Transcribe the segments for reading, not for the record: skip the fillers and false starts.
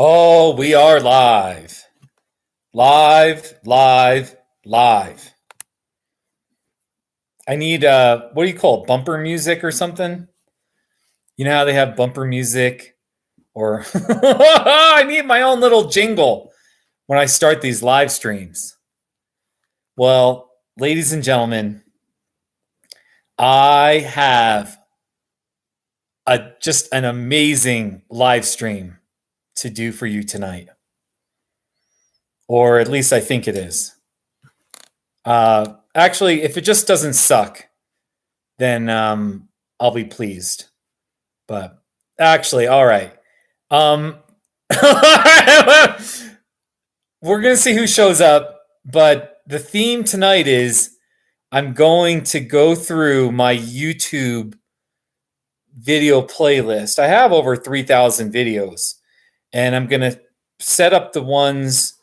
Oh, we are live. Live, live, live. I need what do you call it? Bumper music or something? You know how they have bumper music or I need my own little jingle when I start these live streams. Well, ladies and gentlemen, I have just an amazing live stream to do for you tonight. Or at least I think it is. Actually, if it just doesn't suck, then I'll be pleased. But actually, all right. We're going to see who shows up. But the theme tonight is I'm going to go through my YouTube video playlist. I have over 3,000 videos. And I'm going to set up the ones...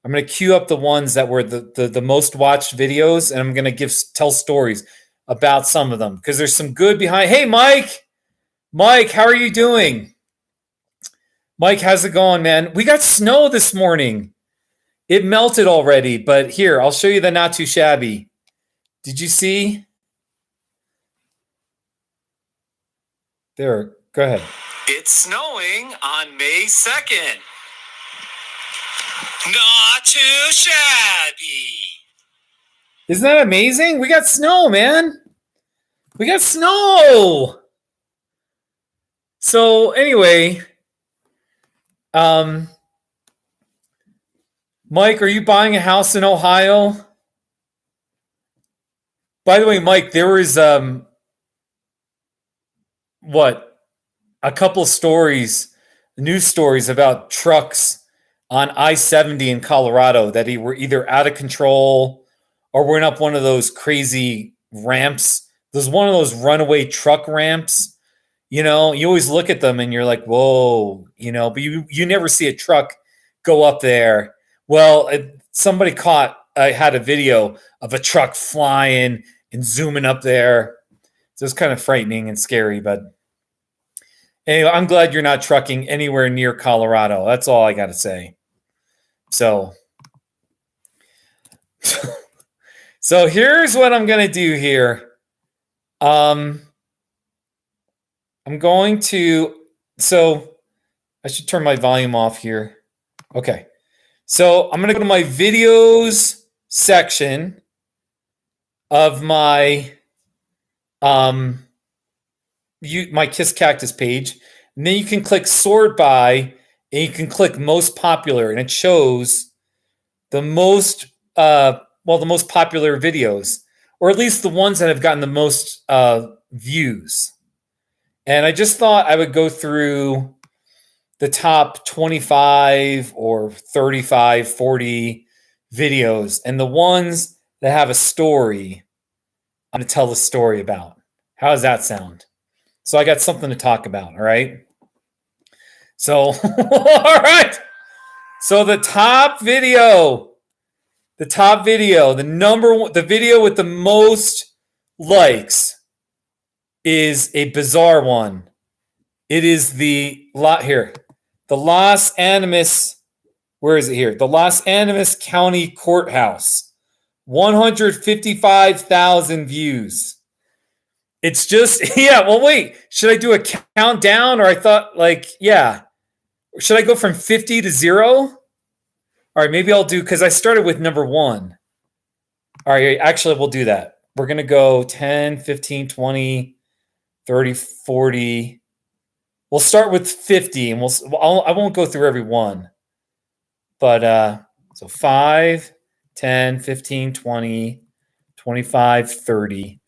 I'm going to queue up the ones that were the most watched videos, and I'm going to tell stories about some of them because there's some good behind. Hey, Mike! Mike, how are you doing? Mike, how's it going, man? We got snow this morning. It melted already, but here, I'll show you the not too shabby. Did you see? There, go ahead. It's snowing on May 2nd. Not too shabby. Isn't that amazing? We got snow, man. We got snow. So anyway, Mike, are you buying a house in Ohio? By the way, Mike, there was a couple stories, news stories about trucks on I-70 in Colorado that were either out of control or went up one of those crazy ramps. There's one of those runaway truck ramps. You know, you always look at them and you're like, whoa, but you never see a truck go up there. Well, somebody had a video of a truck flying and zooming up there. So it's kind of frightening and scary, but anyway, I'm glad you're not trucking anywhere near Colorado. That's all I got to say. So here's what I'm going to do here. I should turn my volume off here. Okay. So I'm going to go to my videos section of my Kiss Cactus page. And then you can click sort by, and you can click most popular, and it shows the most popular videos, or at least the ones that have gotten the most views. And I just thought I would go through the top 25 or 35, 40 videos, and the ones that have a story, I'm going to tell the story about. How does that sound? So I got something to talk about, all right? So, all right. So the video, the video with the most likes is a bizarre one. It is the Los Animas, where is it here? The Los Animas County Courthouse. 155,000 views. It's just, yeah, well, wait. Should I do a countdown? Or I thought, should I go from 50 to 0? All right, maybe I'll do, because I started with number 1. All right, actually, we'll do that. We're going to go 10, 15, 20, 30, 40. We'll start with 50, and I won't go through every one. But, so 5, 10, 15, 20, 25, 30.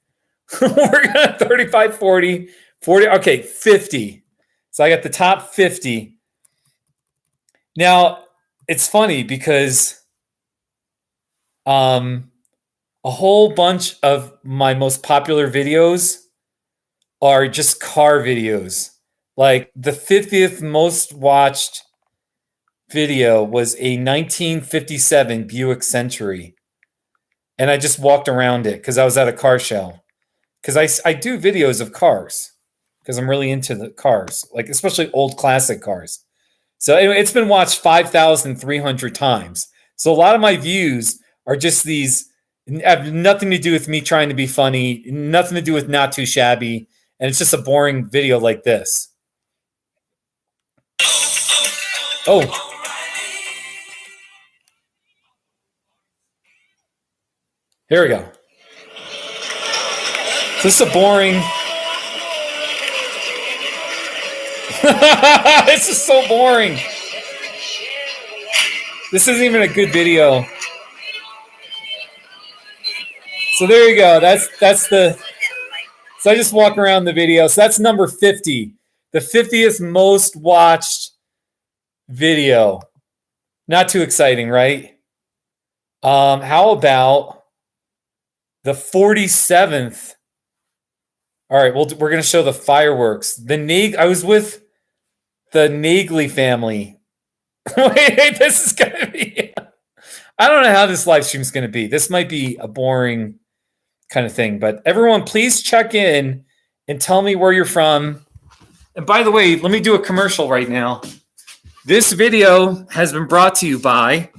We're going to 35, 40, 40. Okay, 50. So I got the top 50. Now, it's funny because a whole bunch of my most popular videos are just car videos. Like the 50th most watched video was a 1957 Buick Century. And I just walked around it because I was at a car show. Because I do videos of cars because I'm really into the cars, like especially old classic cars. So anyway, it's been watched 5,300 times. So a lot of my views are just these, have nothing to do with me trying to be funny, nothing to do with not too shabby, and it's just a boring video like this. Oh. Here we go. This is a boring. This is so boring. This isn't even a good video. So there you go. That's the. So I just walk around the video. So that's number 50, the 50th most watched video. Not too exciting, right? How about the 47th? All right, well, we're going to show the fireworks. I was with the Nagley family. Wait, this is going to be. I don't know how this live stream is going to be. This might be a boring kind of thing, but everyone, please check in and tell me where you're from. And by the way, let me do a commercial right now. This video has been brought to you by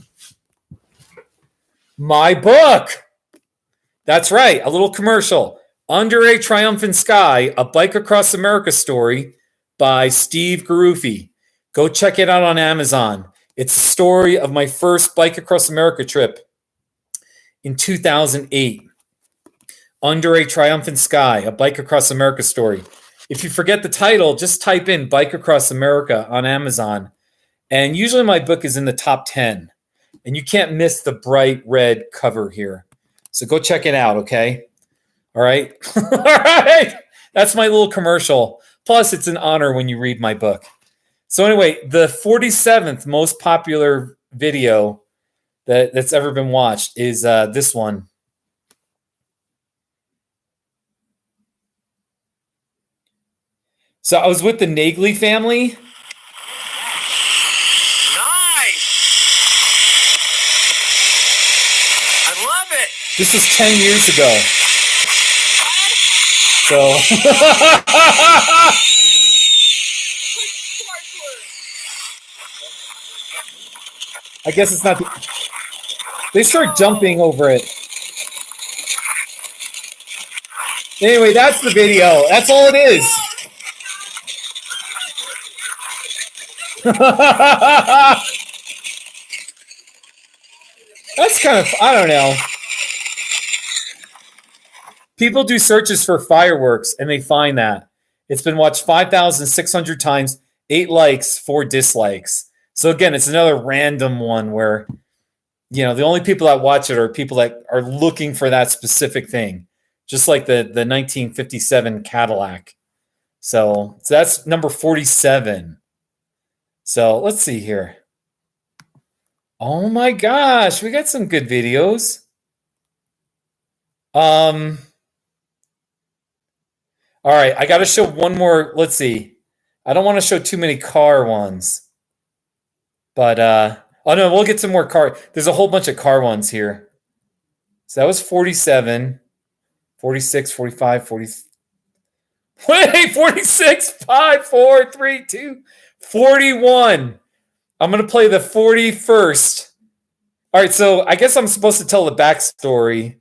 my book. That's right, a little commercial. Under a Triumphant Sky, a Bike Across America story by Steve Garuffi. Go check it out on Amazon. It's a story of my first Bike Across America trip in 2008. Under a Triumphant Sky, a Bike Across America story. If you forget the title, just type in Bike Across America on Amazon. And usually my book is in the top 10. And you can't miss the bright red cover here. So go check it out, okay? All right? All right. That's my little commercial. Plus, it's an honor when you read my book. So anyway, the 47th most popular video that's ever been watched is this one. So I was with the Nagley family. Nice. I love it. This was 10 years ago. So I guess it's not. They start jumping over it. Anyway, that's the video. That's all it is. That's kind of, I don't know. People do searches for fireworks and they find that. It's been watched 5,600 times, 8 likes, 4 dislikes. So again, it's another random one where, the only people that watch it are people that are looking for that specific thing. Just like the 1957 Cadillac. So that's number 47. So let's see here. Oh my gosh, we got some good videos. All right, I got to show one more. Let's see. I don't want to show too many car ones. But, oh no, we'll get some more car. There's a whole bunch of car ones here. So that was 47, 46, 45, 40. Wait, 46, 5, 4, 3, 2, 41. I'm going to play the 41st. All right, so I guess I'm supposed to tell the backstory,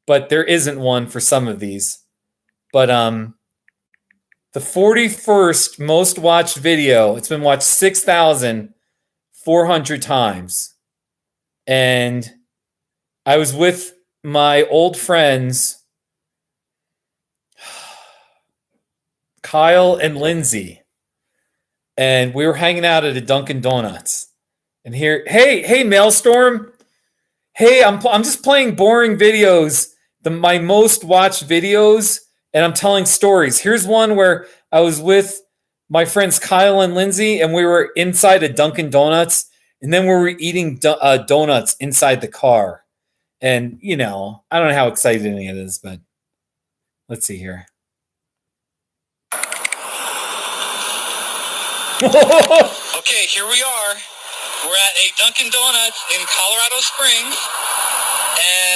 but there isn't one for some of these. But the 41st most watched video, it's been watched 6,400 times. And I was with my old friends, Kyle and Lindsay. And we were hanging out at a Dunkin' Donuts. And here, hey, Maelstrom. Hey, I'm just playing boring videos, my most watched videos, and I'm telling stories. Here's one where I was with my friends Kyle and Lindsay, and we were inside a Dunkin' Donuts, and then we were eating donuts inside the car. And, I don't know how exciting it is, but let's see here. Okay, here we are. We're at a Dunkin' Donuts in Colorado Springs,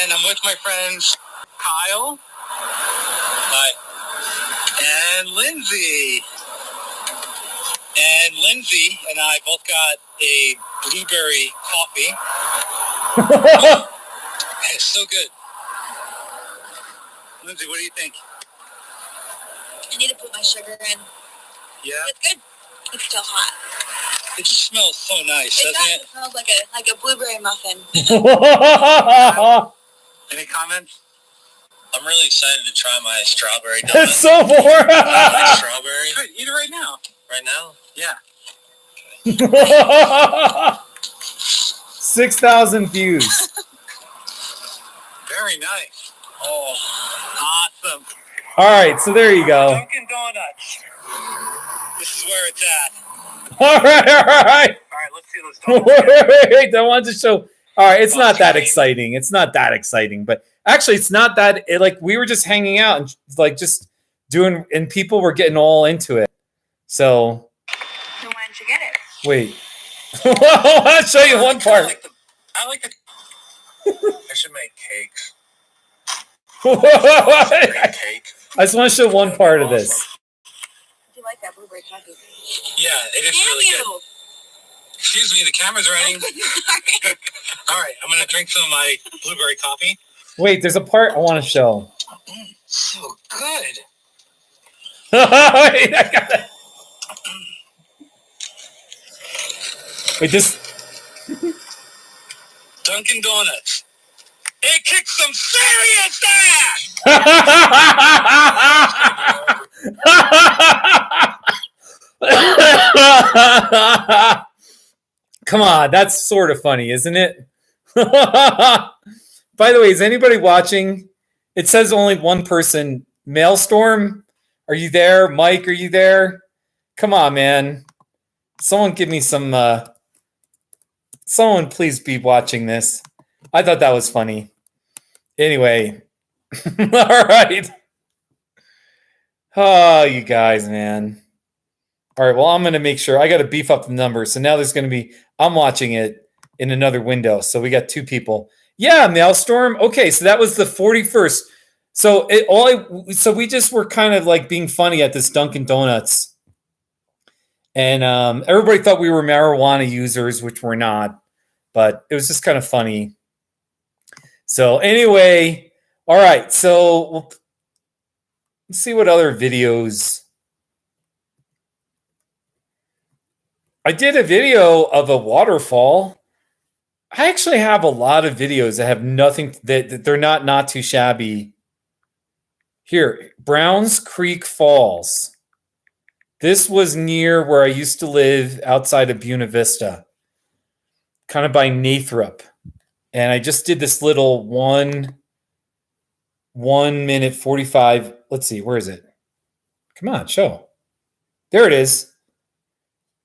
and I'm with my friends Kyle, hi, and Lindsay. And And Lindsay and I both got a blueberry coffee. It's so good. Lindsay, what do you think? I need to put my sugar in. Yeah? It's good. It's still hot. It just smells so nice, doesn't it? It smells like a blueberry muffin. Any comments? I'm really excited to try my strawberry donut. That's so boring. Like strawberry? Good. Eat it right now. Right now? Yeah. 6,000 views. Very nice. Oh, awesome. All right, so there you go. Dunkin' Donuts. This is where it's at. All right. All right, let's see those donuts. Wait, I wanted to show. All right, it's not that exciting. It's not that exciting, but actually, it's not that. Like we were just hanging out and like just doing, and people were getting all into it. So. So why didn't you get it? Wait. I'll show you one part. I like the. I should make cakes. I just want to show one part of this. I do like that blueberry coffee. Yeah, it is really good. Excuse me, the camera's running. All right, I'm going to drink some of my blueberry coffee. Wait, there's a part I want to show. So good. Wait, I got it. Wait, this. Dunkin' Donuts. It kicks some serious ass! Come on, that's sort of funny, isn't it? By the way, is anybody watching? It says only one person. Maelstrom, are you there? Mike, are you there? Come on, man. Someone give me some... someone please be watching this. I thought that was funny. Anyway. All right. Oh, you guys, man. All right, well, I'm going to make sure. I got to beef up the numbers. So now there's going to be... I'm watching it in another window. So we got 2 people. Yeah, Maelstrom. Okay, so that was the 41st. So so we just were kind of like being funny at this Dunkin' Donuts. And everybody thought we were marijuana users, which we're not. But it was just kind of funny. So anyway, all right. So let's see what other videos. I did a video of a waterfall. I actually have a lot of videos that have nothing, that they're not too shabby. Here, Browns Creek Falls. This was near where I used to live outside of Buena Vista, kind of by Nathrop. And I just did this little 1 minute 45. Let's see, where is it? Come on, show. There it is.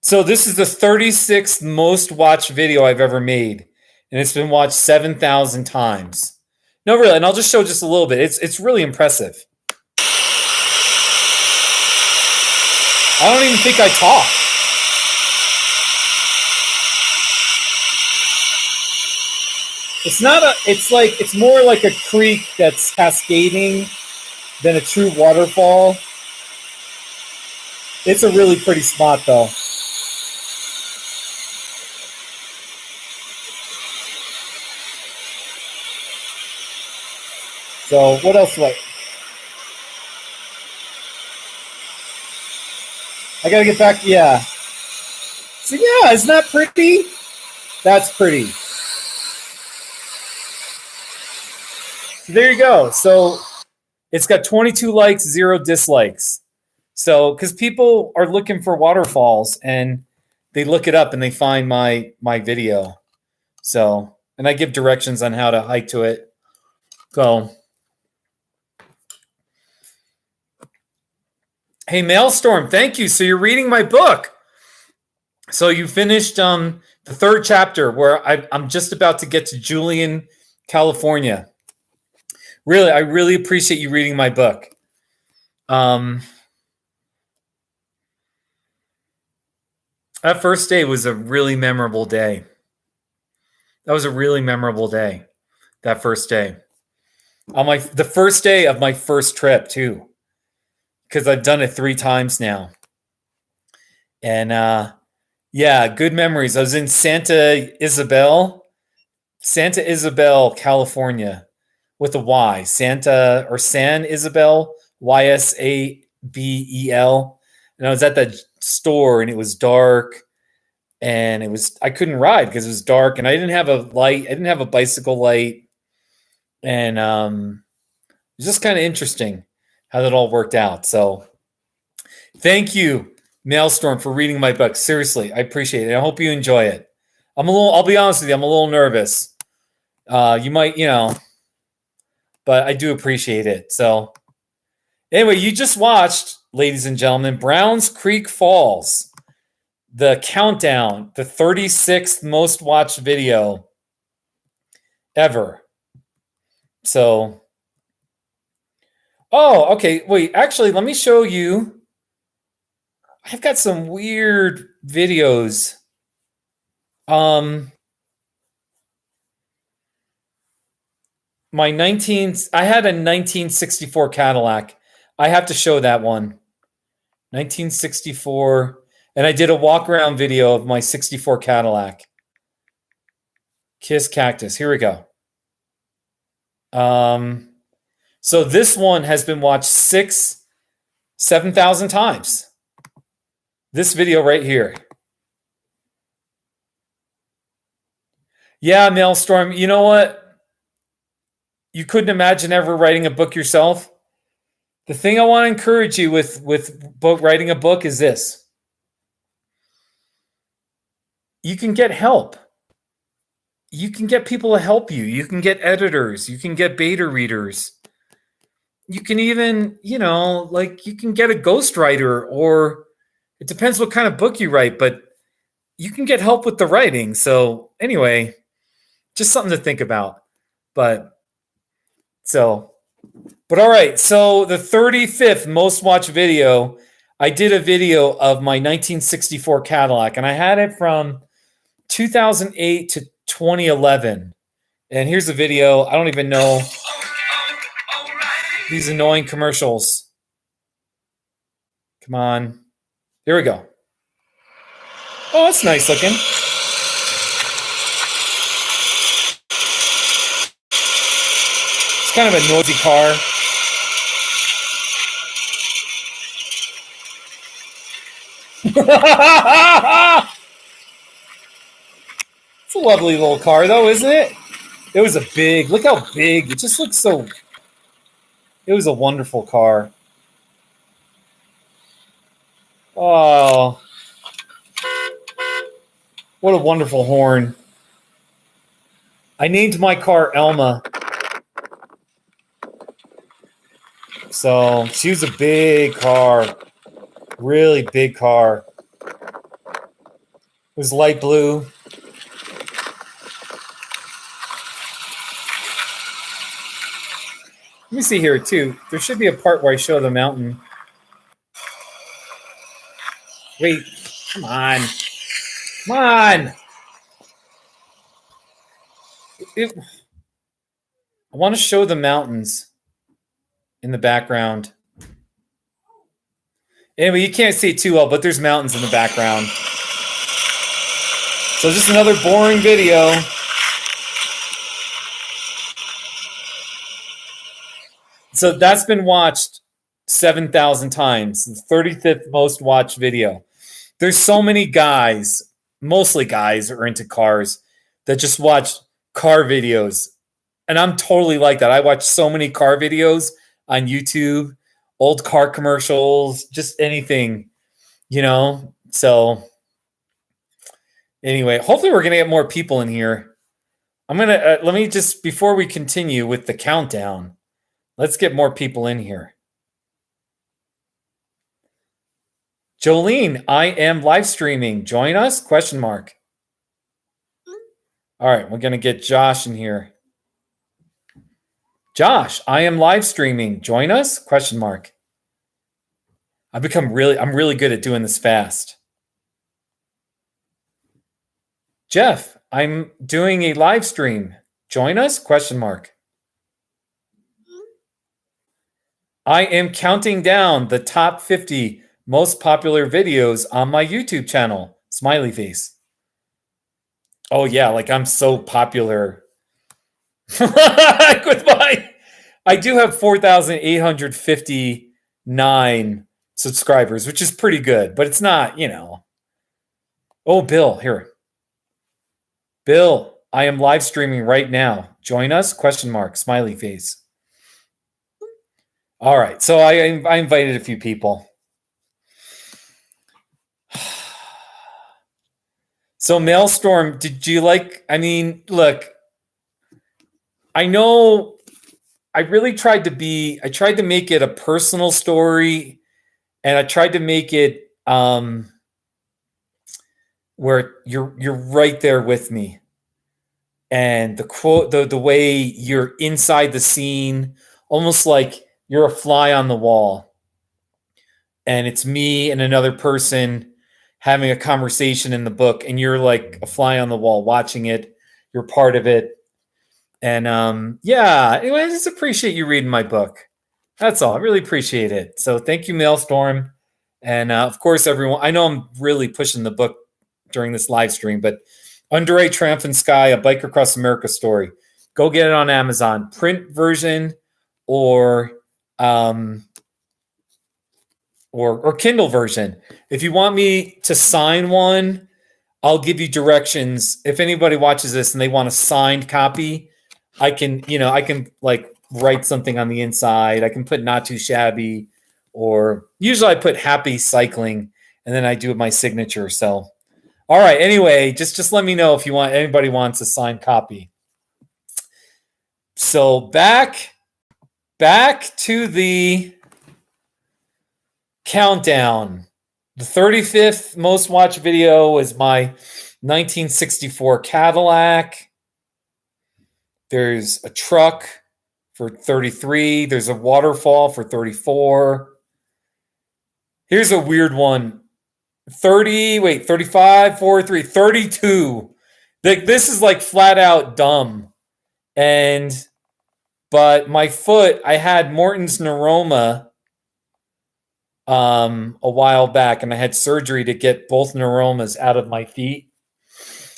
So this is the 36th most watched video I've ever made. And it's been watched 7,000 times. No, really, and I'll just show just a little bit. It's really impressive. I don't even think I talk. It's more like a creek that's cascading than a true waterfall. It's a really pretty spot though. So what else do I gotta get back, yeah. So yeah, isn't that pretty? That's pretty. So there you go. So it's got 22 likes, 0 dislikes. So, because people are looking for waterfalls and they look it up and they find my video. So, and I give directions on how to hike to it. So, hey, Maelstrom, thank you. So you're reading my book. So you finished the 3rd chapter where I'm just about to get to Julian, California. Really, I really appreciate you reading my book. That first day was a really memorable day. That was a really memorable day. That first day. The first day of my first trip too. Because I've done it 3 times now. And yeah, good memories. I was in Santa Isabel, California, with a Y. Santa or San Isabel, Ysabel. And I was at that store and it was dark and I couldn't ride because it was dark and I didn't have a light. I didn't have a bicycle light. And it was just kind of interesting how that all worked out. So thank you, Maelstrom, for reading my book. Seriously, I appreciate it. I hope you enjoy it. I'll be honest with you, I'm a little nervous. You might, but I do appreciate it. So anyway, you just watched, ladies and gentlemen, Browns Creek Falls, the countdown, the 36th most watched video ever. So, oh, okay. Wait, actually, let me show you. I've got some weird videos. I had a 1964 Cadillac. I have to show that one. 1964. And I did a walk around video of my 64 Cadillac. Kiss Cactus. Here we go. So this one has been watched 7,000 times. This video right here. Yeah, Maelstrom, you know what? You couldn't imagine ever writing a book yourself. The thing I want to encourage you with writing a book is this. You can get help. You can get people to help you. You can get editors. You can get beta readers. You can even, you can get a ghostwriter, or it depends what kind of book you write, but you can get help with the writing. So anyway, just something to think about. But all right. So the 35th most watched video, I did a video of my 1964 Cadillac, and I had it from 2008 to 2011. And here's the video. I don't even know these annoying commercials. Come on. Here we go. Oh, that's nice looking. It's kind of a noisy car. It's a lovely little car, though, isn't it? It was look how big. It just looks so. It was a wonderful car. Oh, what a wonderful horn. I named my car Elma. So she was a big car. Really big car. It was light blue. Let me see here, too. There should be a part where I show the mountain. Wait. Come on. Come on. I want to show the mountains in the background. Anyway, you can't see it too well, but there's mountains in the background. So just another boring video. So that's been watched 7,000 times. The 35th most watched video. There's so many guys, mostly guys, are into cars that just watch car videos. And I'm totally like that. I watch so many car videos on YouTube, old car commercials, just anything, So anyway, hopefully we're going to get more people in here. I'm going to, let me just, before we continue with the countdown, let's get more people in here. Jolene, I am live streaming. Join us? ? All right, we're going to get Josh in here. Josh, I am live streaming. Join us? ? I'm really good at doing this fast. Jeff, I'm doing a live stream. Join us? ? I am counting down the top 50 most popular videos on my YouTube channel. Smiley face. Oh yeah, like I'm so popular. With I do have 4,859 subscribers, which is pretty good, but it's not, Oh, Bill, here. Bill, I am live streaming right now. Join us? Question mark, smiley face. All right, so I invited a few people. So Maelstrom, did you like, look, I know I really tried to make it a personal story, and I tried to make it where you're right there with me. And the quote, the way you're inside the scene, almost like you're a fly on the wall. And it's me and another person having a conversation in the book, and you're like a fly on the wall watching it. You're part of it. And yeah, anyway, I just appreciate you reading my book. That's all. I really appreciate it. So thank you, Maelstrom. And of course, everyone, I know I'm really pushing the book during this live stream, but Under a Triumphant Sky, A Bike Across America story. Go get it on Amazon. Print version or Kindle version. If you want me to sign one, I'll give you directions. If anybody watches this and they want a signed copy, I can like write something on the inside. I can put not too shabby, or usually I put happy cycling, and then I do my signature. So, all right. Anyway, just let me know if anybody wants a signed copy. So back to the countdown. The 35th most watched video was my 1964 Cadillac. There's a truck for 33. There's a waterfall for 34. Here's a weird one. 35, 43, 32. This is like flat out dumb. But my foot, I had Morton's neuroma a while back, and I had surgery to get both neuromas out of my feet.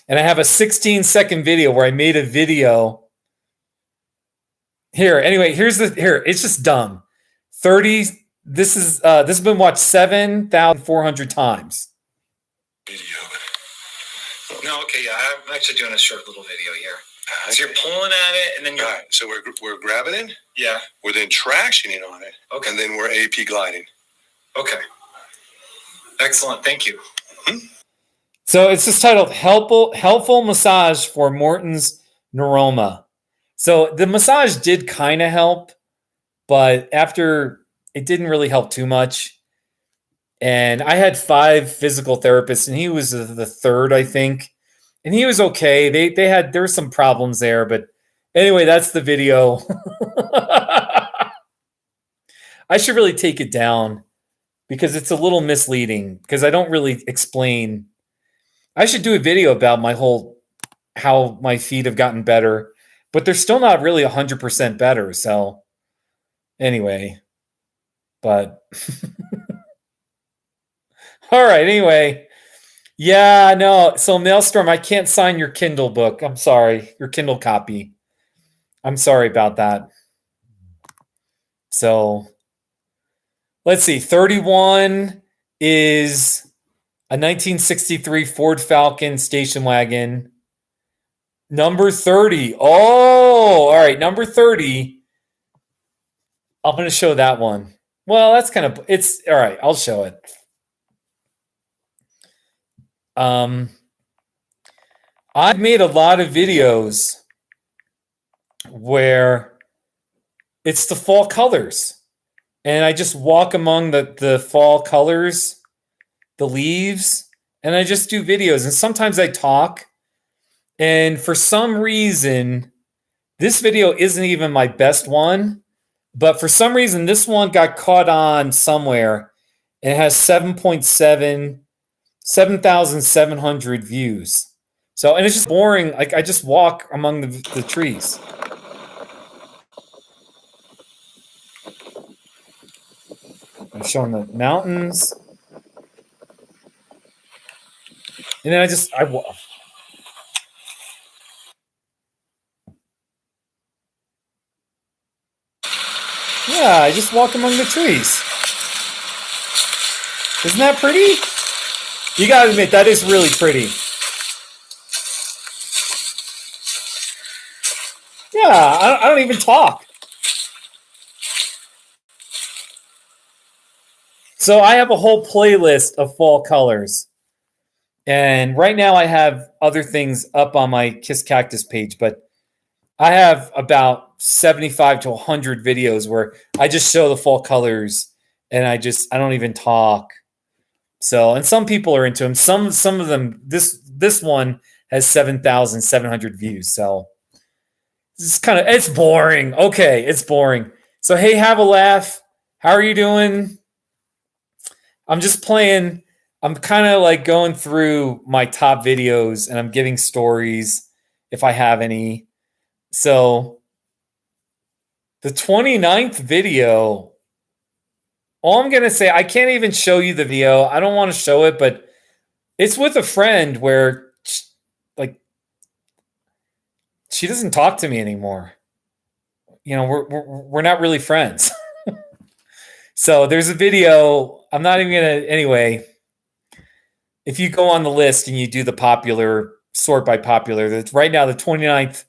And I have a 16-second video where I made a video. Here, anyway, it's just dumb. 30. This has been watched 7,400 times. Video. No, okay, yeah, I'm actually doing a short little video here. So you're pulling at it, and then you're... All right, so we're grabbing it. Yeah. We're then tractioning on it. Okay. And then we're AP gliding. Okay. Excellent, thank you. Mm-hmm. So it's just titled Helpful Massage for Morton's Neuroma. So the massage did kind of help, but after it didn't really help too much. And I had 5 physical therapists, and he was the third, I think. And he was okay. There were some problems there, but anyway, that's the video. I should really take it down because it's a little misleading, because I don't really explain. I should do a video about how my feet have gotten better, but they're still not really 100% better. So anyway, but all right. Anyway, yeah, no. So Maelstrom, I can't sign your Kindle book. I'm sorry, your Kindle copy. I'm sorry about that. So let's see. 31 is a 1963 Ford Falcon station wagon. Number 30. Oh, all right. Number 30. I'm going to show that one. Well, that's it's all right. I'll show it. I've made a lot of videos where it's the fall colors, and I just walk among the fall colors, the leaves, and I just do videos. And sometimes I talk, and for some reason, this video isn't even my best one, but for some reason, this one got caught on somewhere, and it has 7,700 views. So, and it's just boring. Like, I just walk among the trees. I'm showing the mountains. And then I just walk among the trees. Isn't that pretty? You gotta admit, that is really pretty. Yeah, I don't even talk. So I have a whole playlist of fall colors. And right now I have other things up on my Kiss Cactus page, but I have about 75 to 100 videos where I just show the fall colors and I don't even talk. So, and some people are into them. Some of them, this one has 7,700 views. So it's boring. Okay, it's boring. So, hey, have a laugh. How are you doing? I'm just playing. I'm kind of like going through my top videos and I'm giving stories if I have any. So the 29th video, all I'm going to say, I can't even show you the video. I don't want to show it, but it's with a friend where she doesn't talk to me anymore. You know, we're not really friends. So there's a video. I'm not even going to, anyway. If you go on the list and you do the popular, sort by popular, right now the 29th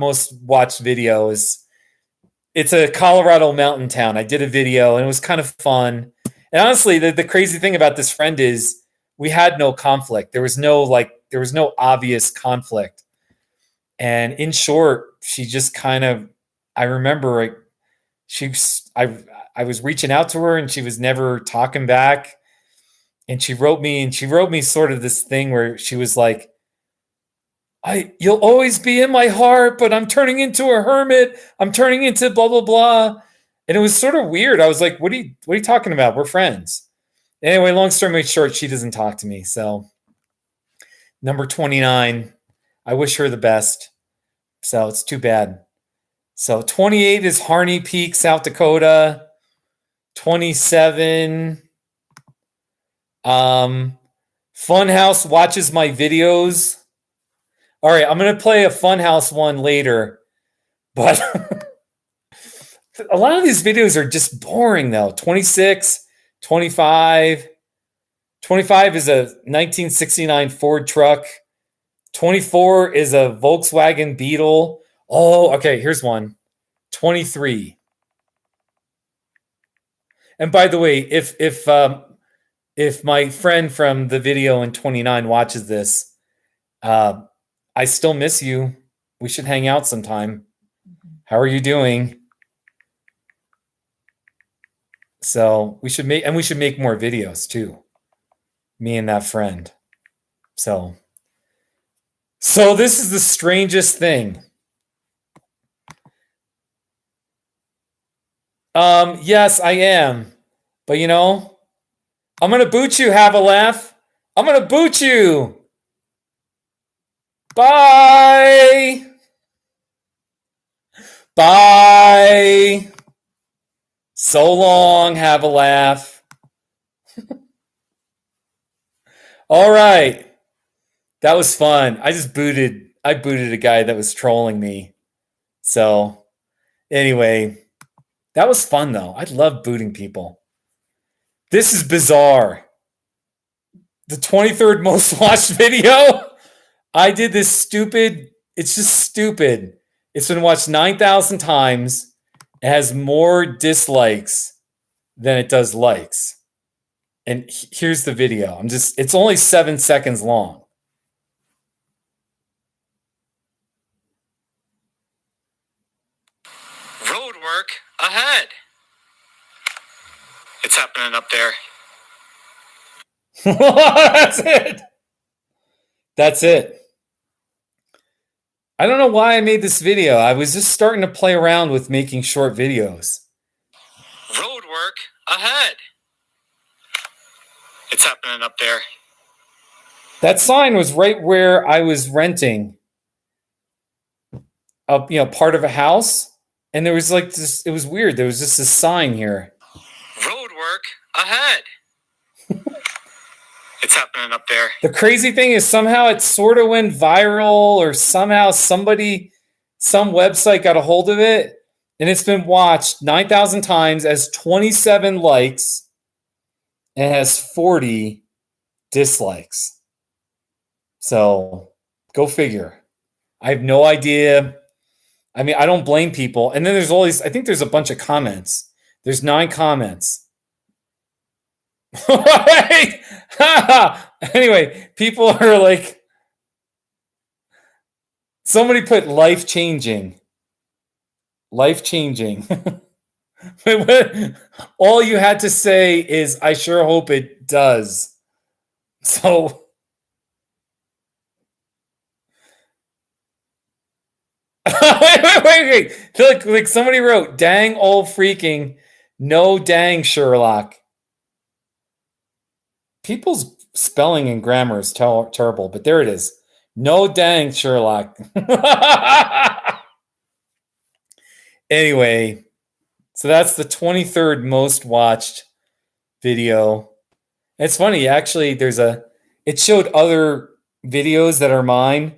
most watched video it's a Colorado mountain town. I did a video and it was kind of fun. And honestly, the crazy thing about this friend is we had no conflict. There was no obvious conflict. And in short, she just kind of, I remember I was reaching out to her and she was never talking back. And she wrote me sort of this thing where she was like, you'll always be in my heart, but I'm turning into a hermit. I'm turning into blah, blah, blah. And it was sort of weird. I was like, what are you talking about? We're friends. Anyway, long story short, she doesn't talk to me. So number 29, I wish her the best. So it's too bad. So 28 is Harney Peak, South Dakota. 27, Funhouse watches my videos. All right, I'm going to play a Funhouse one later. But a lot of these videos are just boring, though. 26, 25. 25 is a 1969 Ford truck. 24 is a Volkswagen Beetle. Oh, okay, here's one. 23. And by the way, if my friend from the video in 29 watches this, I still miss you. We should hang out sometime. How are you doing? So we should make more videos too. Me and that friend. So this is the strangest thing. Yes, I am. But you know, I'm gonna boot you, have a laugh. I'm gonna boot you. Bye. Bye. So long, have a laugh. All right. That was fun. I booted a guy that was trolling me. So anyway, that was fun though. I love booting people. This is bizarre. The 23rd most watched video. I did this stupid. It's just stupid. It's been watched 9,000 times. It has more dislikes than it does likes. And here's the video. It's only 7 seconds long. Road work ahead. It's happening up there. That's it. That's it. I don't know why I made this video. I was just starting to play around with making short videos. Road work ahead. It's happening up there. That sign was right where I was renting part of a house. And there was like this, it was weird. There was just a sign here. Road work ahead. It's happening up there. The crazy thing is somehow it sort of went viral, or somehow some website got a hold of it, and it's been watched 9,000 times, has 27 likes, and has 40 dislikes. So go figure. I have no idea. I mean, I don't blame people. And then there's all these, I think there's a bunch of comments. There's 9 comments. Anyway, people are like, somebody put life changing. Life changing. All you had to say is, I sure hope it does. So, wait. Look, like somebody wrote, dang old freaking, no dang Sherlock. People's spelling and grammar is terrible, but there it is. No dang Sherlock. Anyway, so that's the 23rd most watched video. It's funny, actually, it showed other videos that are mine.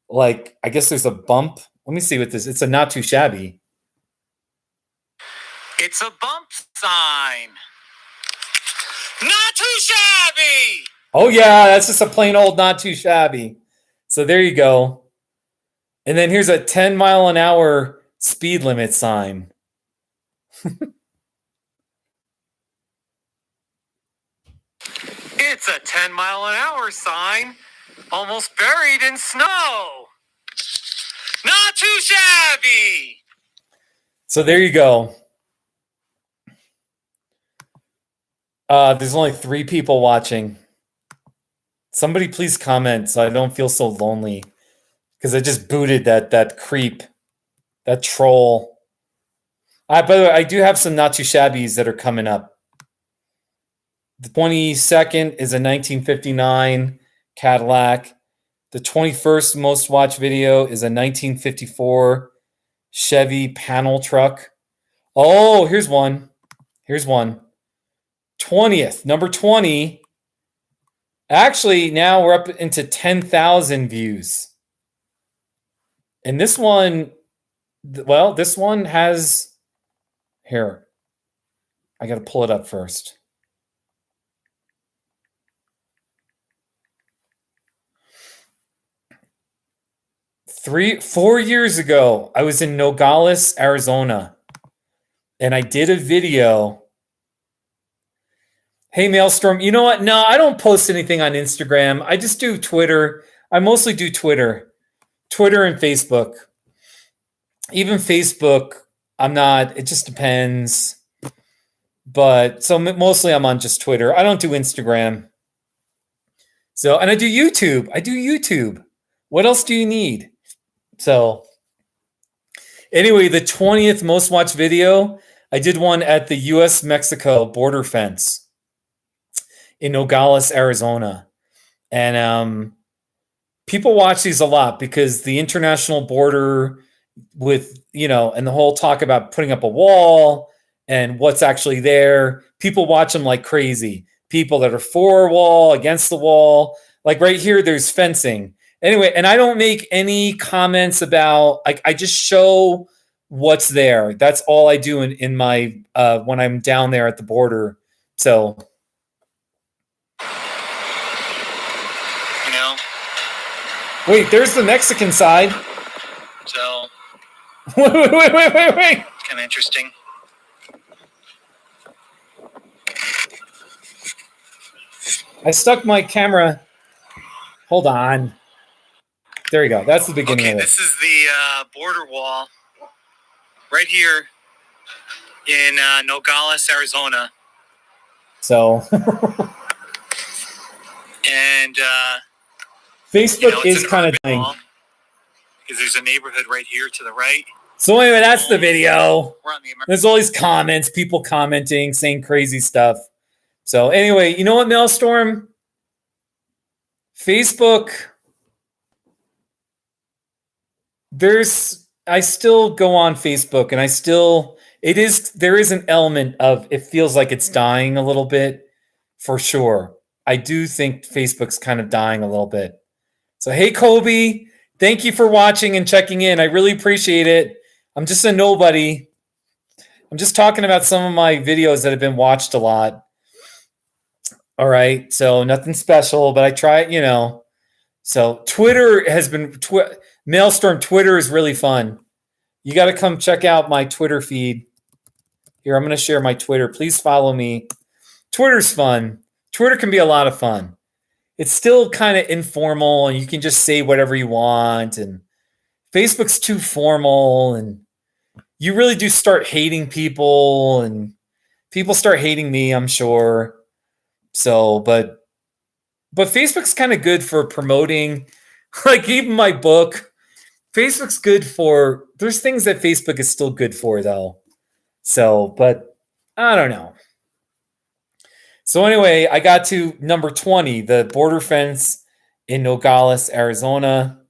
Like, I guess there's a bump. Let me see what this, it's a not too shabby. It's a bump sign. Not too shabby. Oh yeah, that's just a plain old not too shabby. So there you go. And then here's a 10 mile an hour speed limit sign. It's a 10 mile an hour sign, almost buried in snow. Not too shabby. So there you go. There's only 3 people watching. Somebody please comment so I don't feel so lonely. Because I just booted that creep. That troll. By the way, I do have some not too shabbies that are coming up. The 22nd is a 1959 Cadillac. The 21st most watched video is a 1954 Chevy panel truck. Oh, here's one. 20th, number 20. Actually, now we're up into 10,000 views. And this one, well, this one has, here, I got to pull it up first. Four years ago, I was in Nogales, Arizona, and I did a video. Hey, Maelstrom, you know what? No, I don't post anything on Instagram. I just do Twitter. I mostly do Twitter and Facebook. Even Facebook, I'm not. It just depends. But so mostly I'm on just Twitter. I don't do Instagram. So, and I do YouTube. What else do you need? So, anyway, the 20th most watched video, I did one at the U.S.-Mexico border fence in Nogales, Arizona. And people watch these a lot because the international border with, and the whole talk about putting up a wall and what's actually there, people watch them like crazy. People that are for a wall, against the wall. Like right here, there's fencing. Anyway, and I don't make any comments about, I just show what's there. That's all I do in my, when I'm down there at the border. So, wait, there's the Mexican side. So, wait. It's kind of interesting. I stuck my camera. Hold on. There you go. That's the beginning of it. This is the border wall right here in Nogales, Arizona. So, and Facebook is kind of dying. Because there's a neighborhood right here to the right. So anyway, that's the video. We're on the There's all these comments, people commenting, saying crazy stuff. So anyway, you know what, Maelstrom? Facebook, I still go on Facebook, and there is an element of, it feels like it's dying a little bit, for sure. I do think Facebook's kind of dying a little bit. So, hey, Kobe, thank you for watching and checking in. I really appreciate it. I'm just a nobody. I'm just talking about some of my videos that have been watched a lot. All right. So, nothing special, but I try it, So, Twitter has been, Maelstrom Twitter is really fun. You got to come check out my Twitter feed. Here, I'm going to share my Twitter. Please follow me. Twitter's fun. Twitter can be a lot of fun. It's still kind of informal and you can just say whatever you want. And Facebook's too formal and you really do start hating people and people start hating me, I'm sure. So, but Facebook's kind of good for promoting, like even my book. Facebook's good for, there's things that Facebook is still good for though. So, but I don't know. So anyway, I got to number 20, the border fence in Nogales, Arizona.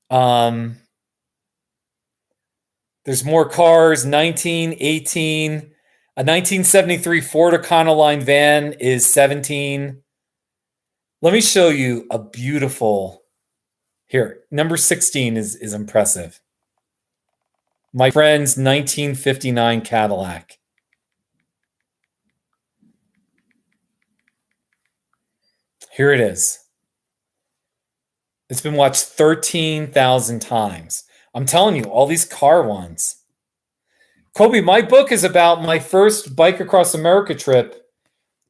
There's more cars, 1918. A 1973 Ford Econoline van is 17. Let me show you a beautiful, here, number 16 is impressive. My friend's 1959 Cadillac. Here it is. It's been watched 13,000 times. I'm telling you, all these car ones. Kobe, my book is about my first Bike Across America trip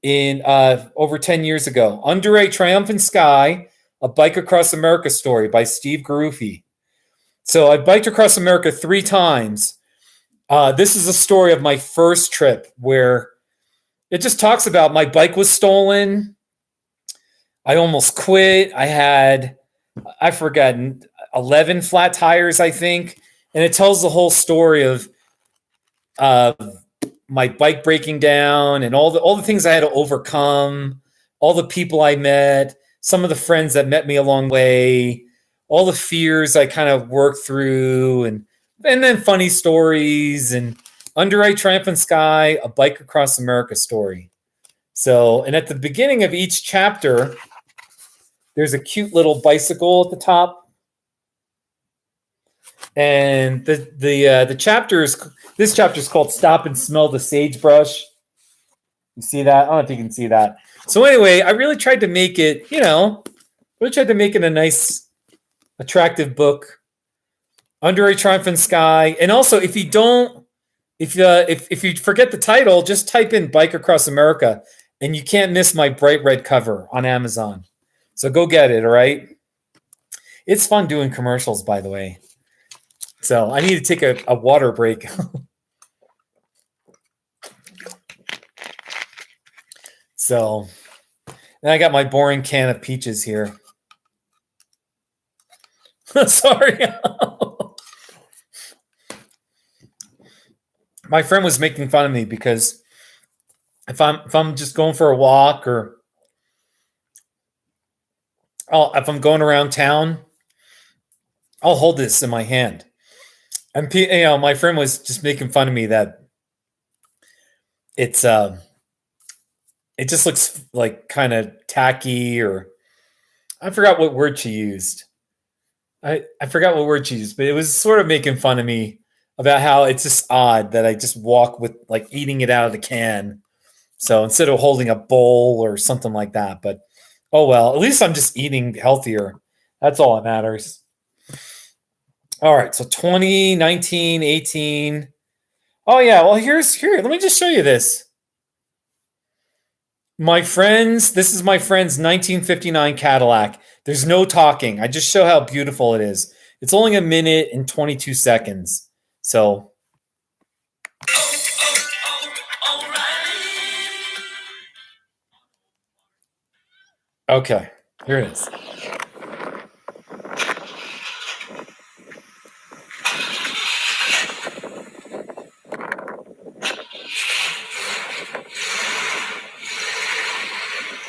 in over 10 years ago. Under a Triumphant Sky, a Bike Across America story by Steve Garuffi. So I biked across America 3 times. This is a story of my first trip where it just talks about my bike was stolen. I almost quit. I forgot, 11 flat tires, I think. And it tells the whole story of my bike breaking down and all the things I had to overcome, all the people I met, some of the friends that met me along the way, all the fears I kind of worked through, and then funny stories, and Under a Triumphant Sky, a Bike Across America story. So, and at the beginning of each chapter, there's a cute little bicycle at the top. And the this chapter is called Stop and Smell the Sagebrush. You see that? I don't know if you can see that. So anyway, I really tried to make it, a nice, attractive book. Under a Triumphant Sky. And also, if you forget the title, just type in Bike Across America, and you can't miss my bright red cover on Amazon. So go get it, all right? It's fun doing commercials, by the way. So I need to take a water break. So, and I got my boring can of peaches here. Sorry. My friend was making fun of me because if I'm just going for a walk, or if I'm going around town, I'll hold this in my hand. And my friend was just making fun of me that it just looks like kind of tacky, or I forgot what word she used. I forgot what word she used, but it was sort of making fun of me about how it's just odd that I just walk with like eating it out of the can. So instead of holding a bowl or something like that, but oh well, at least I'm just eating healthier. That's all that matters. All right, so 20, 19, 18. Oh yeah, well here. Let me just show you this. This is my friend's 1959 Cadillac. There's no talking. I just show how beautiful it is. It's only 1 minute and 22 seconds. So. Okay, here it is.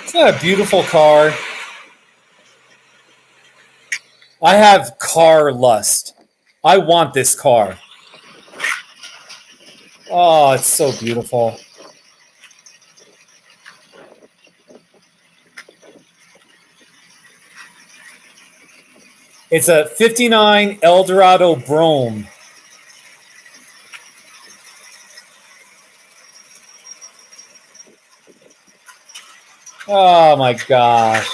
Isn't that a beautiful car? I have car lust. I want this car. Oh, it's so beautiful. It's a 59 Eldorado Brome. Oh my gosh.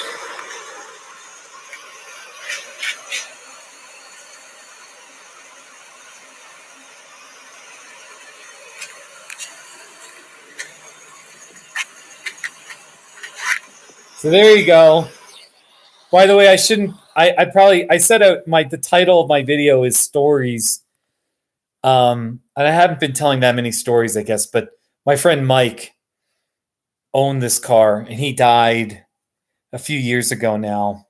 So there you go. By the way, I shouldn't. I said the title of my video is stories. And I haven't been telling that many stories, I guess. But my friend Mike owned this car, and he died a few years ago now.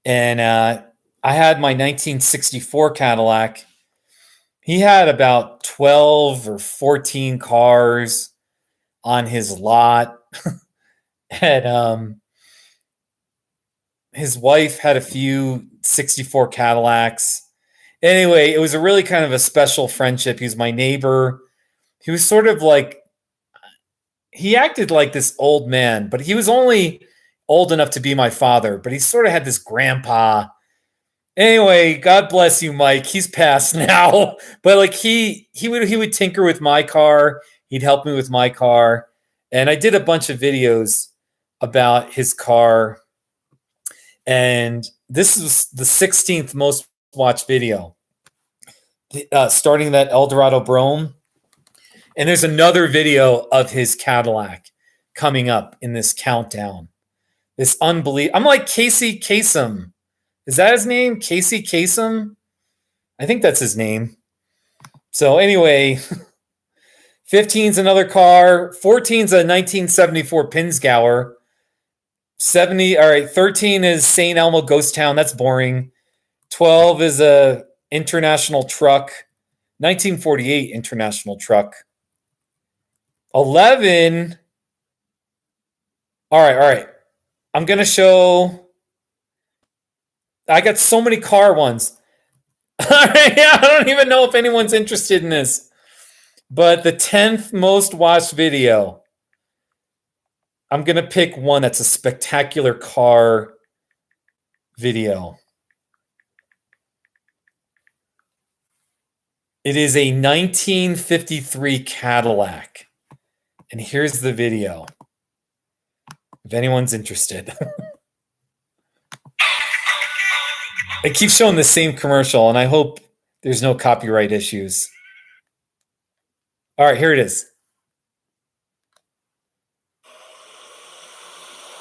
And I had my 1964 Cadillac. He had about 12 or 14 cars on his lot. And his wife had a few 64 Cadillacs. Anyway, it was a really kind of a special friendship. He was my neighbor. He was sort of like, he acted like this old man, but he was only old enough to be my father, but he sort of had this grandpa. Anyway, God bless you, Mike. He's passed now. But like he would tinker with my car. He'd help me with my car. And I did a bunch of videos about his car. And this was the 16th most watched video. Starting that Eldorado Brome. And there's another video of his Cadillac coming up in this countdown. This unbelievable. I'm like Casey Kasem. Is that his name? Casey Kasem? I think that's his name. So anyway, 15's another car. 14's a 1974 Pinzgauer. 13 is St. Elmo Ghost Town. That's boring. 12 is a international truck. 1948 international truck. 11. All right. I'm going to show. I got so many car ones. I don't even know if anyone's interested in this. But the 10th most watched video. I'm going to pick one that's a spectacular car video. It is a 1953 Cadillac. And here's the video. If anyone's interested. It keeps showing the same commercial, and I hope there's no copyright issues. All right, here it is.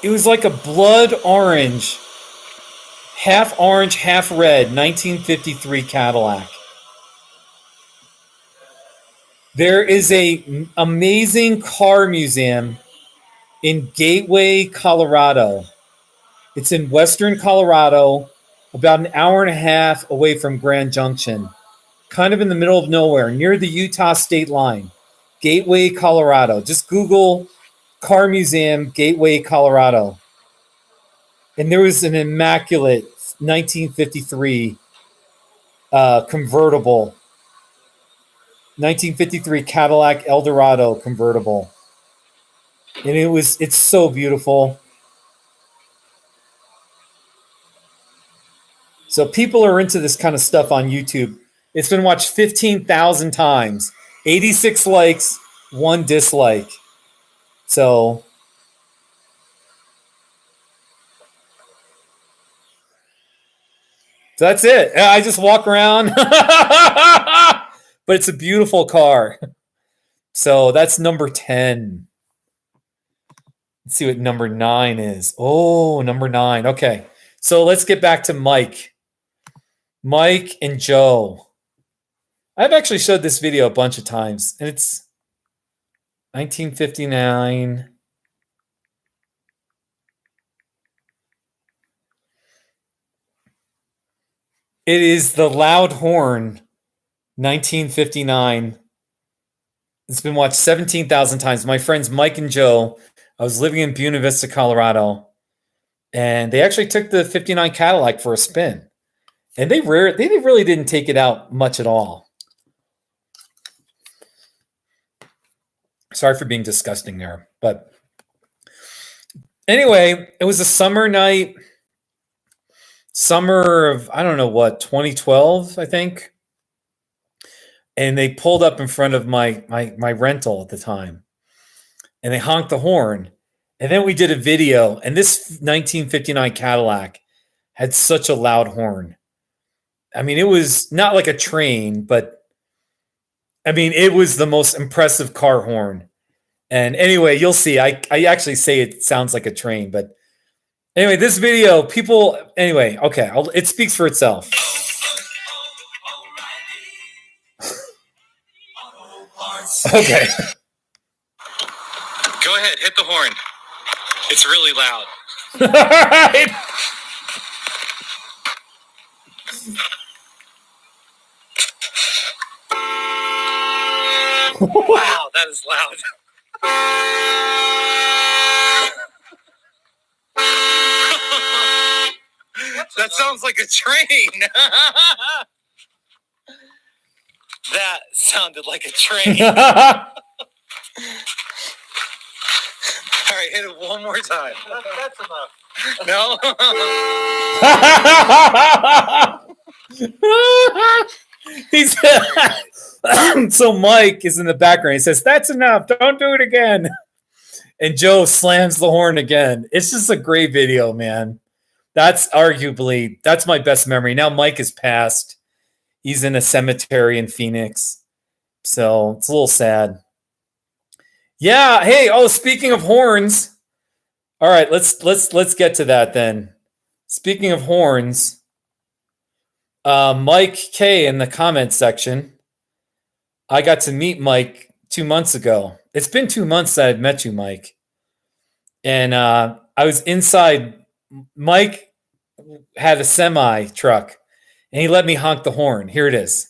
It was like a blood orange, half red, 1953 Cadillac. There is a amazing car museum in Gateway, Colorado. It's in western Colorado, about an hour and a half away from Grand Junction, kind of in the middle of nowhere, near the Utah state line. Gateway, Colorado. Just Google Car Museum, Gateway, Colorado. And there was an immaculate 1953 convertible. 1953 Cadillac Eldorado convertible. And it's so beautiful. So people are into this kind of stuff on YouTube. It's been watched 15,000 times. 86 likes, 1 dislike. So that's it. I just walk around. But it's a beautiful car. So that's number 10. Let's see what number 9 is. Oh, number 9. Okay. So let's get back to Mike. Mike and Joe. I've actually showed this video a bunch of times, and it's 1959. It is the Loud Horn, 1959. It's been watched 17,000 times. My friends Mike and Joe, I was living in Buena Vista, Colorado, and they actually took the 59 Cadillac for a spin. And they really didn't take it out much at all. Sorry for being disgusting there. But anyway, it was a summer night. summer of, I don't know what, 2012, I think. And they pulled up in front of my rental at the time, and they honked the horn. And then we did a video, and this 1959 Cadillac had such a loud horn. I mean, it was not like a train, but I mean, it was the most impressive car horn. And anyway, you'll see. I actually say it sounds like a train, but anyway, this video, people. Anyway, okay, it speaks for itself. Okay. Go ahead, hit the horn. It's really loud. All right. Wow, that is loud. That sounds like a train. That sounded like a train. All right, hit it one more time. That's enough. No? He said, so Mike is in the background. He says, "That's enough. Don't do it again." And Joe slams the horn again. It's just a great video, man. That's my best memory. Now Mike is passed. He's in a cemetery in Phoenix. So it's a little sad. Yeah. Hey, speaking of horns. All right, let's get to that then. Speaking of horns, Mike K in the comments section. I got to meet Mike 2 months ago. It's been 2 months that I've met you, Mike. And I was inside. Mike had a semi truck, and he let me honk the horn. Here it is.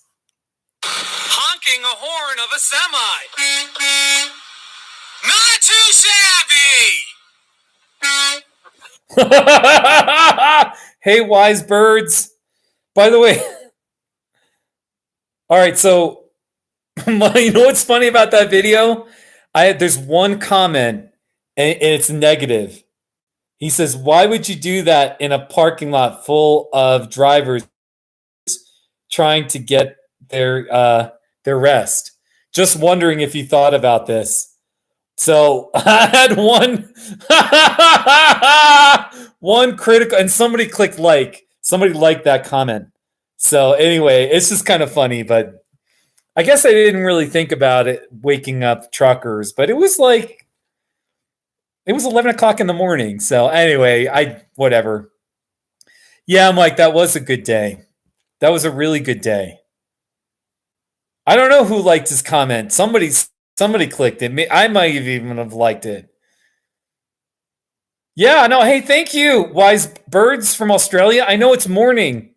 Honking a horn of a semi. Not too shabby. Hey, wise birds. By the way, all right, so you know what's funny about that video? There's one comment, and it's negative. He says, "Why would you do that in a parking lot full of drivers trying to get their rest? Just wondering if you thought about this." So I had one critical, and somebody clicked like. Somebody liked that comment. So anyway, it's just kind of funny, but I guess I didn't really think about it waking up truckers, but it was 11 o'clock in the morning. So anyway, whatever. Yeah, Mike, that was a good day. That was a really good day. I don't know who liked his comment. Somebody clicked it. I might even have liked it. Yeah, no, hey, thank you, wise birds from Australia. I know it's morning.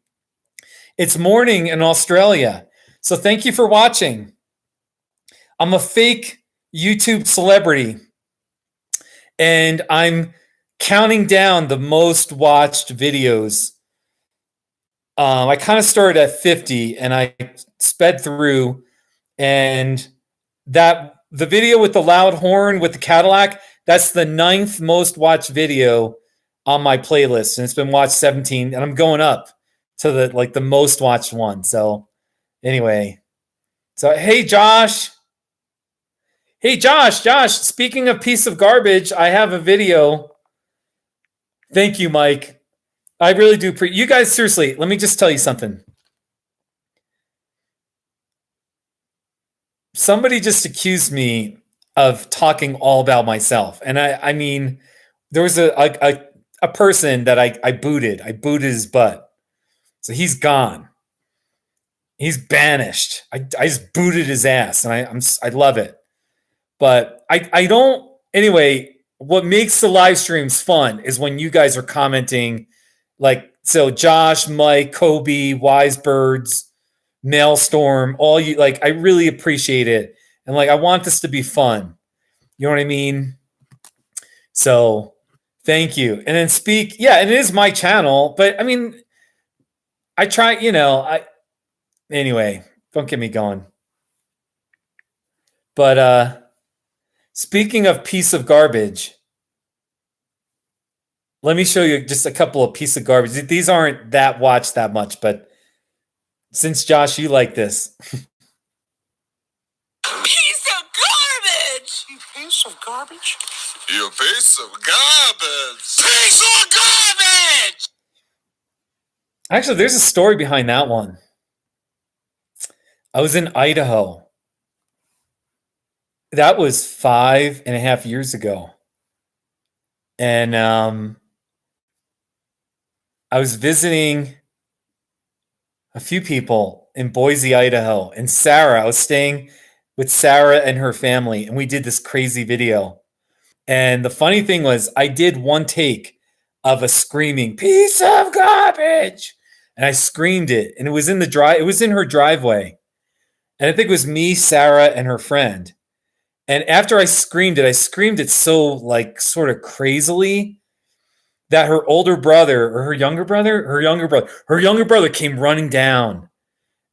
It's morning in Australia. So thank you for watching. I'm a fake YouTube celebrity, and I'm counting down the most watched videos. I kind of started at 50, and I sped through, and the video with the loud horn with the Cadillac, that's the 9th most watched video on my playlist, and it's been watched 17, and I'm going up to the most watched one. So anyway, so hey Josh, speaking of piece of garbage, I have a video. Thank you, Mike. I really do you guys, seriously, let me just tell you something. Somebody just accused me of talking all about myself. And I mean, there was a person that I booted. I booted his butt. So he's gone. He's banished. I just booted his ass, and I love it. But I don't. Anyway, what makes the live streams fun is when you guys are commenting, so Josh, Mike, Kobe, Wise Birds, Maelstrom, all you, I really appreciate it, and I want this to be fun. You know what I mean? So thank you. And then and it is my channel, but I mean, I try, anyway, don't get me going. But speaking of piece of garbage, Let me show you just a couple of pieces of garbage. These aren't that watched that much, but since Josh, you like this. Piece of garbage! You piece of garbage? You piece of garbage! Piece of garbage! Actually, there's a story behind that one. I was in Idaho. That was 5.5 years ago. And I was visiting a few people in Boise, Idaho. And Sarah, I was staying with Sarah and her family, and we did this crazy video. And the funny thing was, I did one take of a screaming piece of garbage, and I screamed it, and it was in it was in her driveway, and I think it was me, Sarah, and her friend. And after I screamed it so like sort of crazily that her older brother or her younger brother came running down.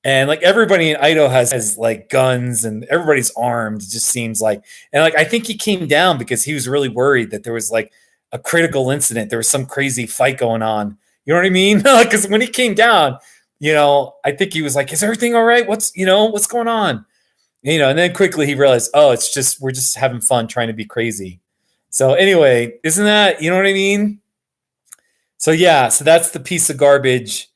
And like everybody in Idaho has like guns and everybody's armed, it just seems like. And like I think he came down because he was really worried that there was like a critical incident. There was some crazy fight going on. You know what I mean? Because when he came down, I think he was like, "Is everything all right? What's going on?" And then quickly he realized, oh, we're just having fun trying to be crazy. So anyway, isn't that, you know what I mean? So yeah, so that's the piece of garbage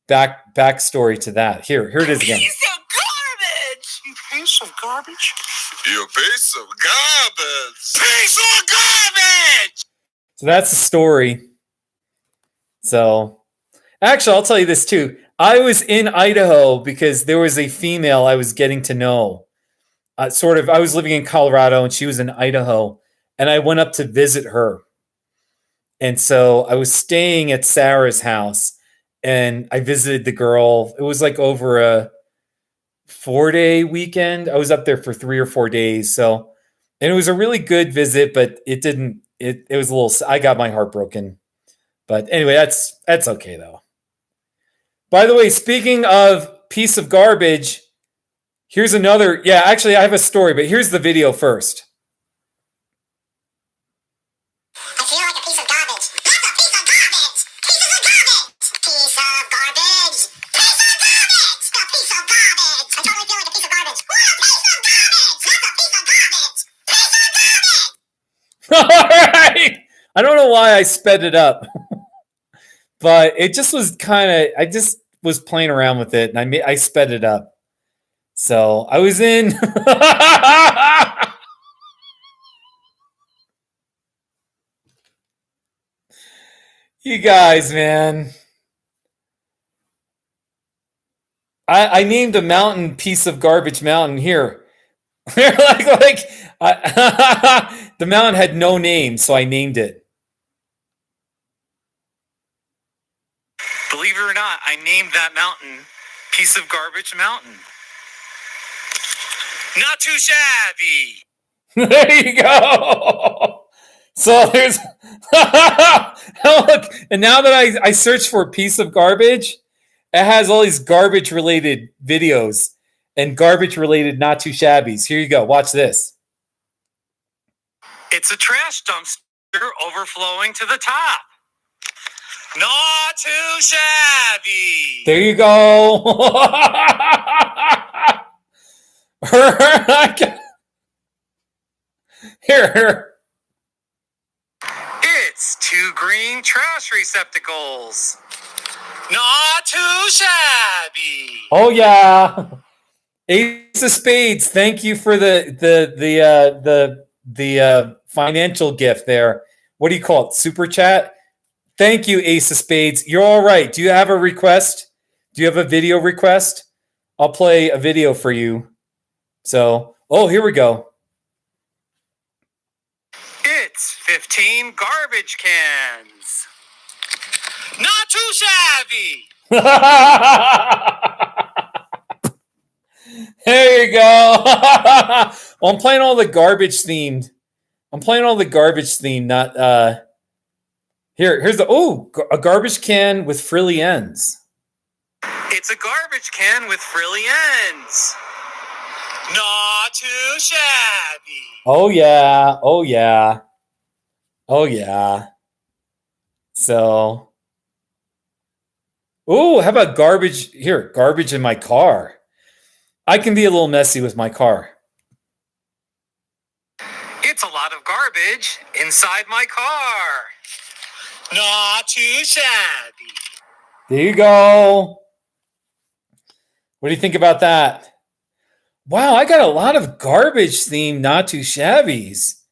backstory to that. Here it is again. Piece of garbage! You piece of garbage? You piece of garbage! Piece of garbage! So that's the story. So actually, I'll tell you this too. I was in Idaho because there was a female I was getting to know. I was living in Colorado and she was in Idaho, and I went up to visit her. And so I was staying at Sarah's house and I visited the girl. It was like over a 4-day weekend. I was up there for 3 or 4 days. So, and it was a really good visit, but it was a little, I got my heart broken. But anyway, that's okay though. By the way, speaking of piece of garbage, here's another. Yeah, actually, I have a story, but here's the video first. I feel like a piece of garbage. That's a piece of garbage. Pieces of garbage. Piece of garbage. Piece of garbage. The piece of garbage. I totally feel like a piece of garbage. What a piece of garbage. That's a piece of garbage. Piece of garbage. All right. I don't know why I sped it up, but it just was I just was playing around with it, and I sped it up. So I was in. You guys, man. I named a mountain piece of garbage mountain here. The mountain had no name, so I named it. Believe it or not, I named that mountain Piece of Garbage Mountain. Not too shabby. There you go. So there's look, and now that I search for a piece of garbage, it has all these garbage related videos and garbage related not too shabbies. Here you go. Watch this. It's a trash dumpster overflowing to the top. Not too shabby. There you go. Here. It's 2 green trash receptacles. Not too shabby. Oh yeah. Ace of Spades, thank you for the financial gift there. What do you call it? Super chat? Thank you, Ace of Spades. You're all right. Do you have a request? Do you have a video request? I'll play a video for you. So, here we go. It's 15 garbage cans. Not too shabby. There you go. Well, I'm playing all the garbage themed. Not here's a garbage can with frilly ends. It's a garbage can with frilly ends. Not too shabby. Oh yeah. So, oh, how about garbage? Here, garbage in my car. I can be a little messy with my car. It's a lot of garbage inside my car. Not too shabby. There you go. What do you think about that? Wow, I got a lot of garbage themed not too shabbies.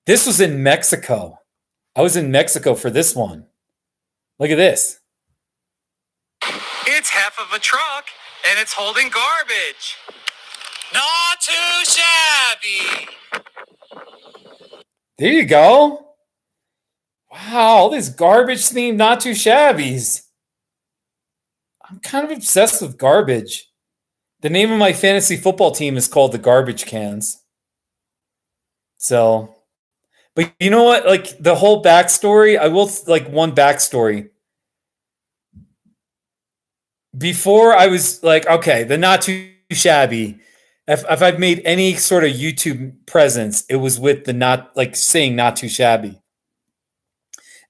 This was in Mexico. I was in Mexico for this one. Look at this. It's half of a truck and it's holding garbage. Not too shabby. There you go. Wow, all these garbage themed not too shabbies. I'm kind of obsessed with garbage. The name of my fantasy football team is called the Garbage Cans. So, but you know what? Like the whole backstory, I will like one backstory. Before I was like, okay, the not too shabby. If I've made any sort of YouTube presence, it was with the not like saying not too shabby.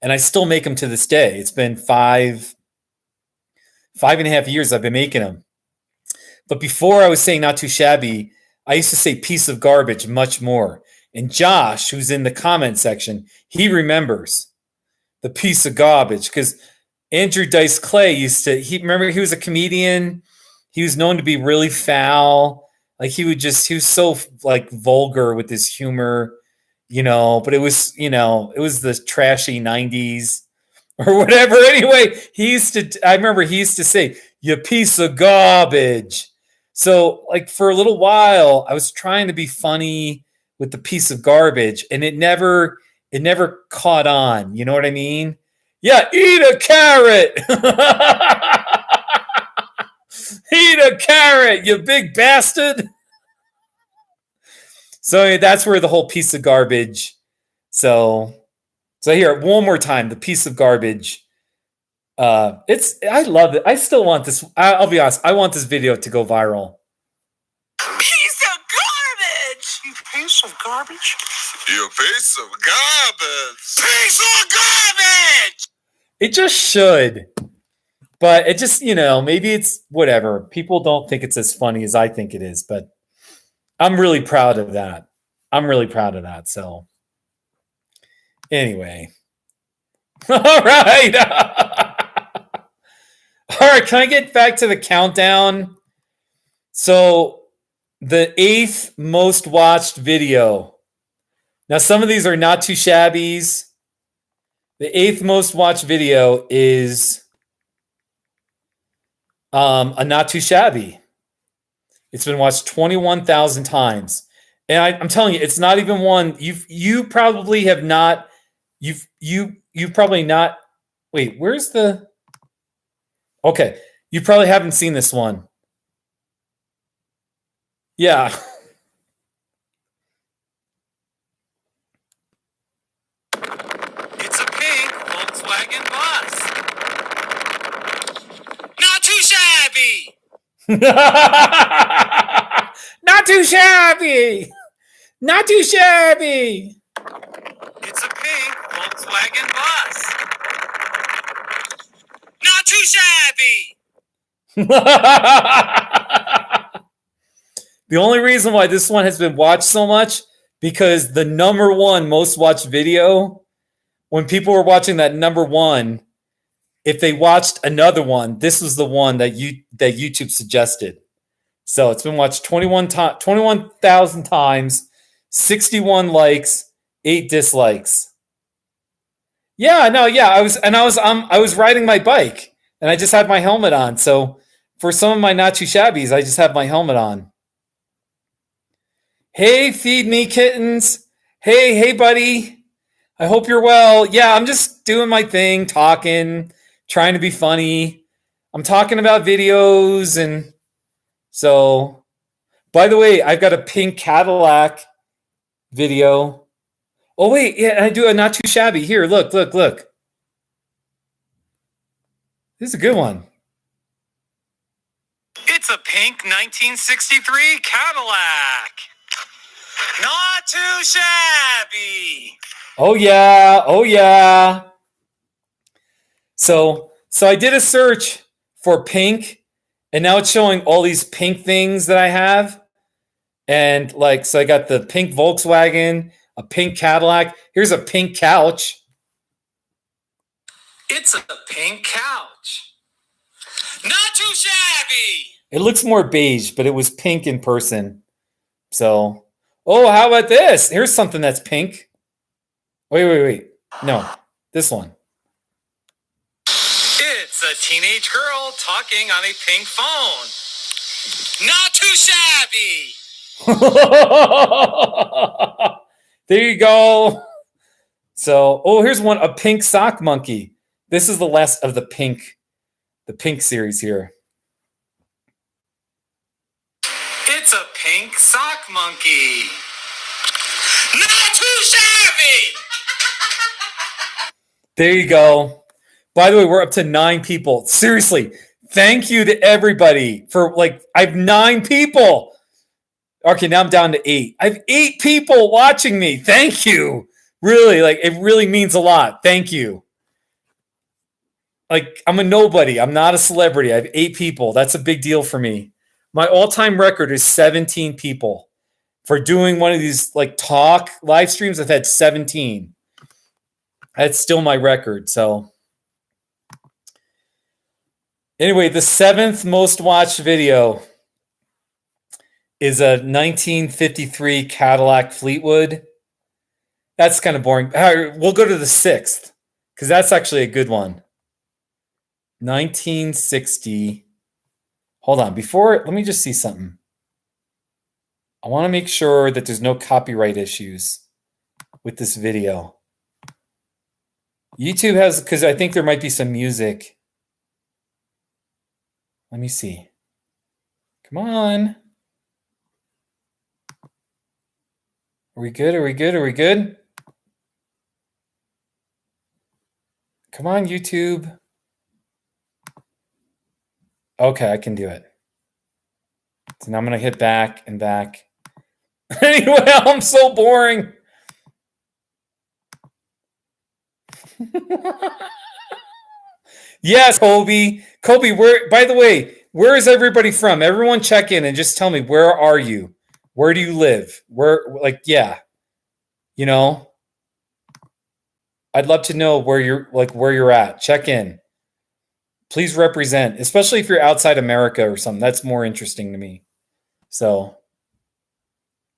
And I still make them to this day. It's been 5.5 years I've been making them. But before I was saying not too shabby, I used to say piece of garbage much more. And Josh, who's in the comment section, he remembers the piece of garbage because Andrew Dice Clay he was a comedian. He was known to be really foul. Like he was so like vulgar with his humor, but it was the trashy 90s or whatever. Anyway, I remember he used to say, you piece of garbage. So like for a little while, I was trying to be funny with the piece of garbage and it never caught on. You know what I mean? Yeah, eat a carrot. Eat a carrot, you big bastard. So that's where the whole piece of garbage. So here, one more time, the piece of garbage. I love it. I still want this. I'll be honest. I want this video to go viral. Piece of garbage! You piece of garbage? You piece of garbage. Piece of garbage! It just should. But it just, maybe it's whatever. People don't think it's as funny as I think it is, but I'm really proud of that. So anyway. All right. All right, can I get back to the countdown? So the 8th most watched video. Now, some of these are not too shabbies. The 8th most watched video is a not too shabby. It's been watched 21,000 times. And I'm telling you, it's not even one you probably have not. You've probably not. Wait, where's the? Okay, you probably haven't seen this one. Yeah. It's a pink Volkswagen bus. Not too shabby. Not too shabby. Not too shabby. It's a pink Volkswagen bus. Not too shabby. The only reason why this one has been watched so much because the number one most watched video, when people were watching that number one, if they watched another one, this was the one that YouTube suggested. So it's been watched 21,000 times, 61 likes, 8 dislikes. Yeah, no, yeah, I was riding my bike and I just had my helmet on. So for some of my not too shabbies, I just have my helmet on. Hey, feed me kittens. Hey, buddy. I hope you're well. Yeah, I'm just doing my thing, talking, trying to be funny. I'm talking about videos and so, by the way, I've got a pink Cadillac video. Oh, wait, yeah, I do a not too shabby. Here, look. This is a good one. It's a pink 1963 Cadillac. Not too shabby. Oh, yeah. So I did a search for pink, and now it's showing all these pink things that I have. And like, so I got the pink Volkswagen, a pink Cadillac. Here's a pink couch. It's a pink couch. Not too shabby. It looks more beige, but it was pink in person. So, oh, how about this? Here's something that's pink. Wait. No, this one. It's a teenage girl talking on a pink phone. Not too shabby. There you go. So, oh, here's one, a pink sock monkey. This is the last of the pink series here. It's a pink sock monkey. Not too shabby. There you go. By the way, we're up to 9 people. Seriously, thank you to everybody for I have 9 people. Okay, now I'm down to 8. I have 8 people watching me. Thank you. Really, it really means a lot. Thank you. I'm a nobody. I'm not a celebrity. I have 8 people. That's a big deal for me. My all-time record is 17 people. For doing one of these talk live streams, I've had 17. That's still my record. So anyway, the 7th most watched video is a 1953 Cadillac Fleetwood. That's kind of boring. We'll go to the 6th because that's actually a good one. 1960. Hold on. Let me just see something. I want to make sure that there's no copyright issues with this video. YouTube has, because I think there might be some music. Let me see. Come on. Are we good? Are we good? Come on, YouTube. Okay, I can do it. So now I'm going to hit back and back. Anyway, I'm so boring. Yes, Kobe, by the way, where is everybody from? Everyone check in and just tell me, where are you? Where do you live? Yeah. I'd love to know where you're at. Check in. Please represent, especially if you're outside America or something. That's more interesting to me. So,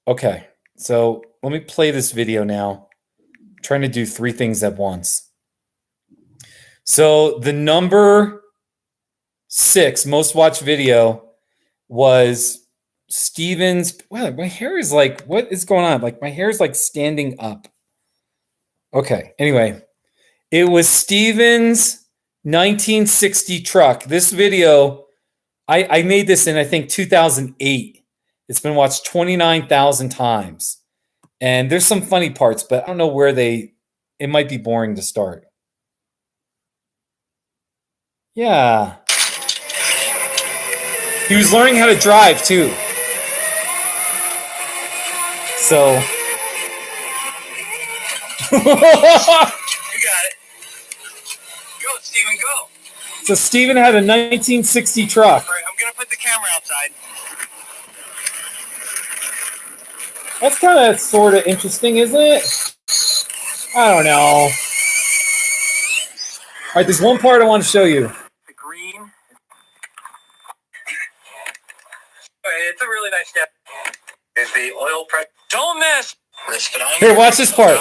okay. So let me play this video now. I'm trying to do 3 things at once. So the number 6 most watched video was Steven's. Wow, my hair is what is going on? My hair is standing up. Okay. Anyway, it was Steven's 1960 truck. This video, I made this in, I think, 2008. It's been watched 29,000 times. And there's some funny parts, but I don't know where it might be boring to start. Yeah. He was learning how to drive, too. So. You got it. Go, Steven, go. So Steven had a 1960 truck. All right, I'm going to put the camera outside. That's kind of sort of interesting, isn't it? I don't know. All right, there's one part I want to show you. The green. It's a really nice step. Is the oil pressure. Don't miss. Here, watch this part.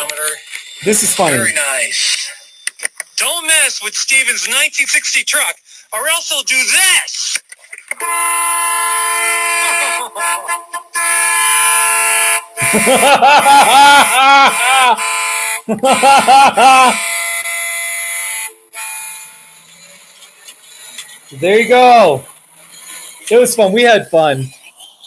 This is funny. Very nice. Don't mess with Steven's 1960 truck, or else he'll do this. There you go. It was fun. We had fun.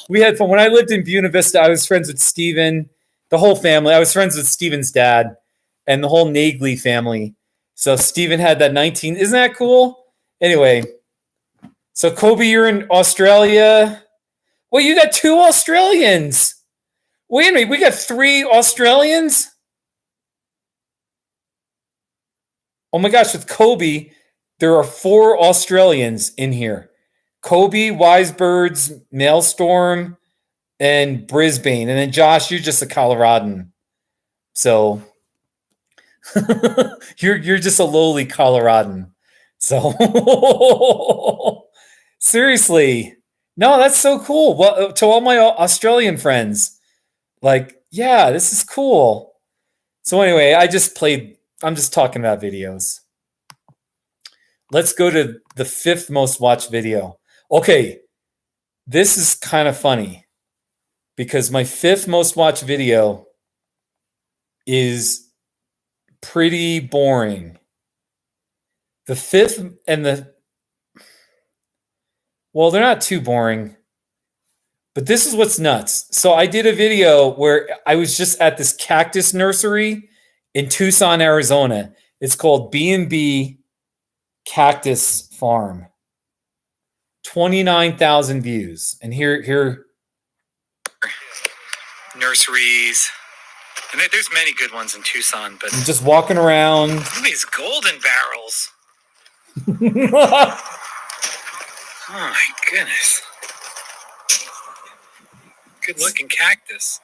When I lived in Buena Vista, I was friends with Steven, the whole family. I was friends with Steven's dad and the whole Nagley family. So Steven had that 19. Isn't that cool? Anyway, so Kobe, you're in Australia. Well, you got 2 Australians. Wait a minute, we got 3 Australians? Oh my gosh, with Kobe, there are 4 Australians in here: Kobe, Wisebirds, Maelstrom, and Brisbane. And then Josh, you're just a Coloradan. So you're just a lowly Coloradan. So seriously, no, that's so cool. Well, to all my Australian friends, like, yeah, this is cool. So anyway, I'm just talking about videos. Let's go to the 5th most watched video. Okay, this is kind of funny because my 5th most watched video is pretty boring. The 5th and well, they're not too boring, but this is what's nuts. So I did a video where I was just at this cactus nursery in Tucson, Arizona. It's called B&B Cactus Farm. 29,000 views. And here nurseries. And there's many good ones in Tucson, but I'm just walking around. Look at these golden barrels. Oh my goodness. Good looking cactus.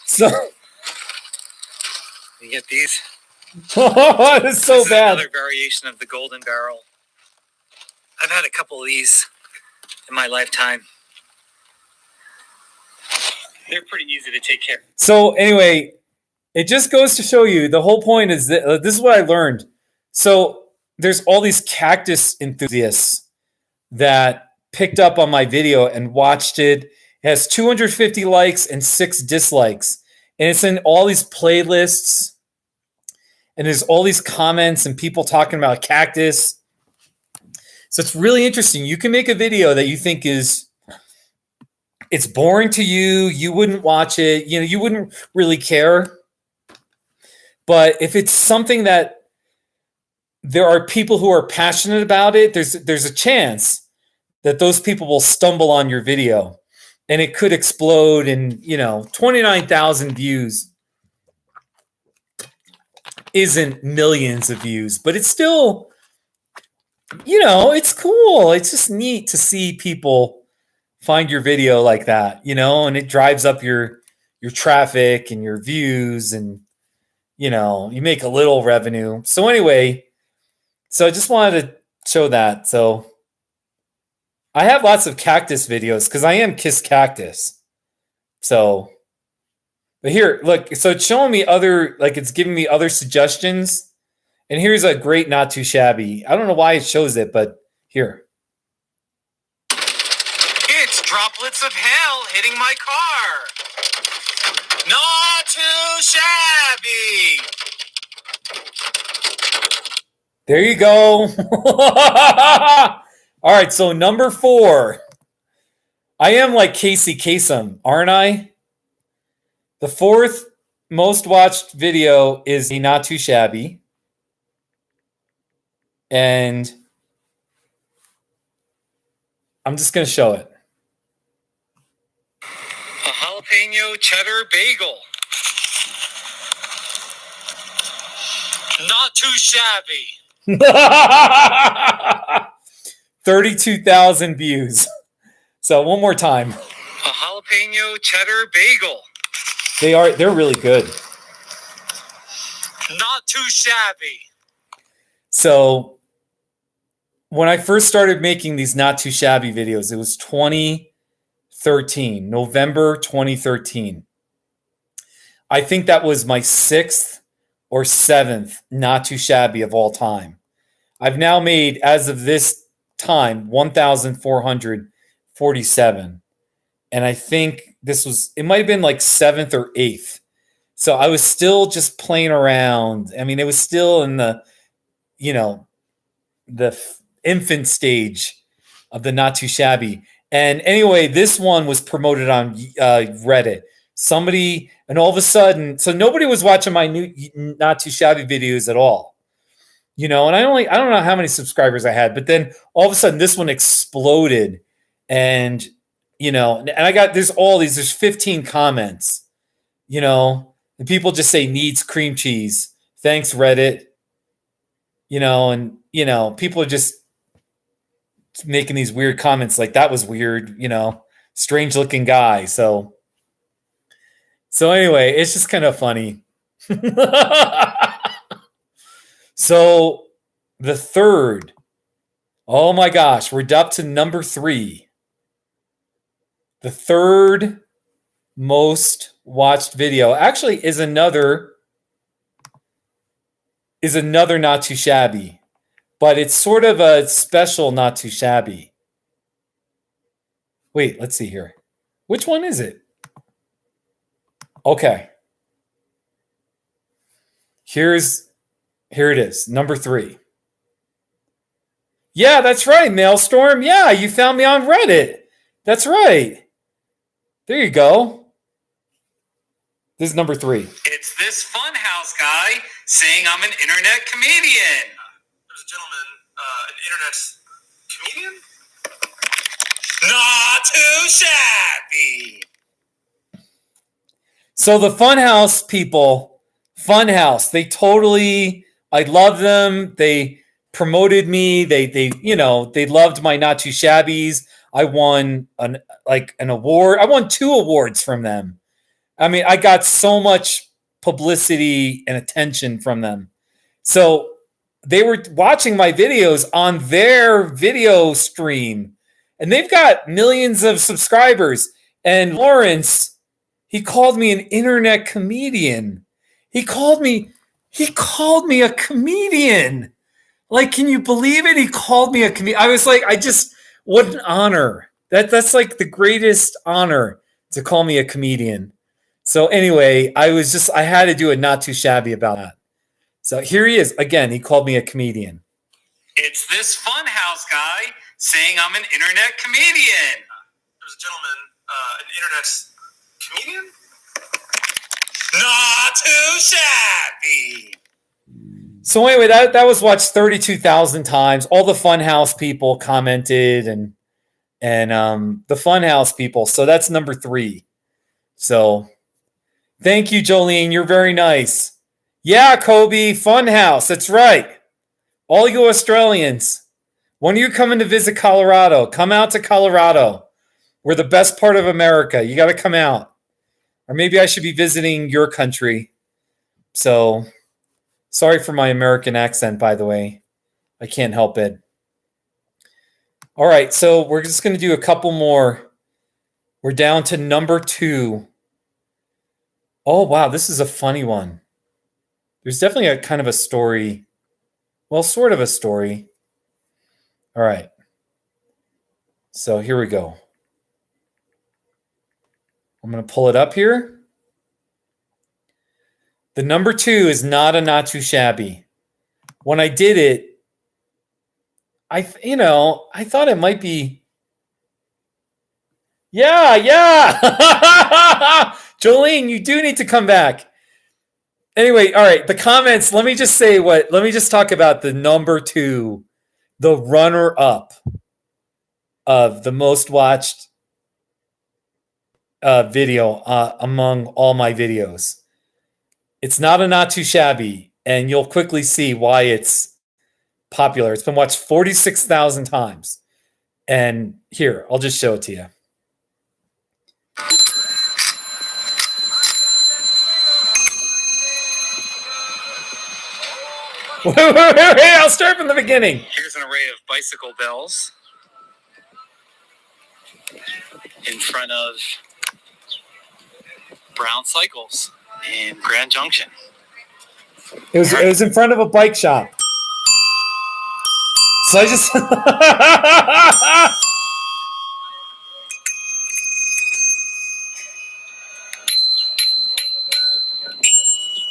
So you get these. It's so bad. Another variation of the golden barrel. I've had a couple of these in my lifetime. They're pretty easy to take care of. So anyway, it just goes to show you the whole point is that this is what I learned. So there's all these cactus enthusiasts that picked up on my video and watched it. It has 250 likes and 6 dislikes. And it's in all these playlists. And there's all these comments and people talking about cactus. So it's really interesting. You can make a video that you think it's boring to you. You wouldn't watch it. You know, you wouldn't really care. But if it's something that there are people who are passionate about it, there's a chance that those people will stumble on your video and it could explode and, 29,000 views isn't millions of views, but it's still, it's cool. It's just neat to see people find your video like that, and it drives up your traffic and your views and, you make a little revenue. So anyway, so I just wanted to show that. So I have lots of cactus videos because I am Kiss Cactus. So, but here, look, so it's showing me it's giving me other suggestions. And here's a great Not Too Shabby. I don't know why it shows it, but here. It's droplets of hell hitting my car. Not too shabby. There you go. All right, so number 4. I am like Casey Kasem, aren't I? The 4th most watched video is the Not Too Shabby. And I'm just going to show it. A jalapeno cheddar bagel. Not too shabby. 32,000 views. So one more time. A jalapeno cheddar bagel. They're really good. Not too shabby. So when I first started making these Not Too Shabby videos, it was 2013, November 2013. I think that was my 6th or 7th Not Too Shabby of all time. I've now made, as of this time, 1,447. And I think it might have been like 7th or 8th. So I was still just playing around. I mean, it was still in the infant stage of the Not Too Shabby. And anyway, this one was promoted on Reddit. Somebody, and all of a sudden, so nobody was watching my new Not Too Shabby videos at all. And I don't know how many subscribers I had, but then all of a sudden this one exploded. And I got, there's 15 comments, and And people just say needs cream cheese. Thanks, Reddit. And people are just making these weird comments like that was weird, strange looking guy. So anyway, it's just kind of funny. So the third, oh my gosh, we're up to number 3. The third most watched video actually is another not too shabby, but it's sort of a special not too shabby. Wait, let's see here. Which one is it? Okay. Here it is, number 3. Yeah, that's right, Maelstrom. Yeah, you found me on Reddit. That's right. There you go. This is number 3. It's this funhouse guy saying I'm an internet comedian. There's a gentleman, an internet comedian? Not too shabby. So the Funhouse people, they totally, I love them. They promoted me. They loved my Not Too Shabbies. I won an award. I won 2 awards from them. I mean, I got so much publicity and attention from them. So they were watching my videos on their video stream, and they've got millions of subscribers. And Lawrence, he called me an internet comedian. He called me a comedian. Like, can you believe it? He called me a comedian. I was like, what an honor. That's like the greatest honor to call me a comedian. So anyway, I had to do a not too shabby about that. So here he is. Again, he called me a comedian. It's this funhouse guy saying I'm an internet comedian. There's a gentleman, an internet comedian? Not too shabby. So anyway, that was watched 32,000 times. All the Funhouse people commented and the Funhouse people. So that's number 3. So thank you, Jolene. You're very nice. Yeah, Kobe, Funhouse. That's right. All you Australians, when are you coming to visit Colorado? Come out to Colorado. We're the best part of America. You got to come out. Or maybe I should be visiting your country. So sorry for my American accent, by the way. I can't help it. All right, so we're just going to do a couple more. We're down to number 2. Oh, wow, this is a funny one. There's definitely a kind of a story. Well, sort of a story. All right. So here we go. I'm going to pull it up here. The number 2 is not too shabby. When I did it, I thought it might be. Yeah. Jolene, you do need to come back. Anyway, all right, the comments, let me just talk about the number 2, the runner-up of the most watched video among all my videos. It's not too shabby, and you'll quickly see why it's popular. It's been watched 46,000 times. And here, I'll just show it to you. Wait, I'll start from the beginning. Here's an array of bicycle bells in front of Brown Cycles in Grand Junction. It was in front of a bike shop. So I just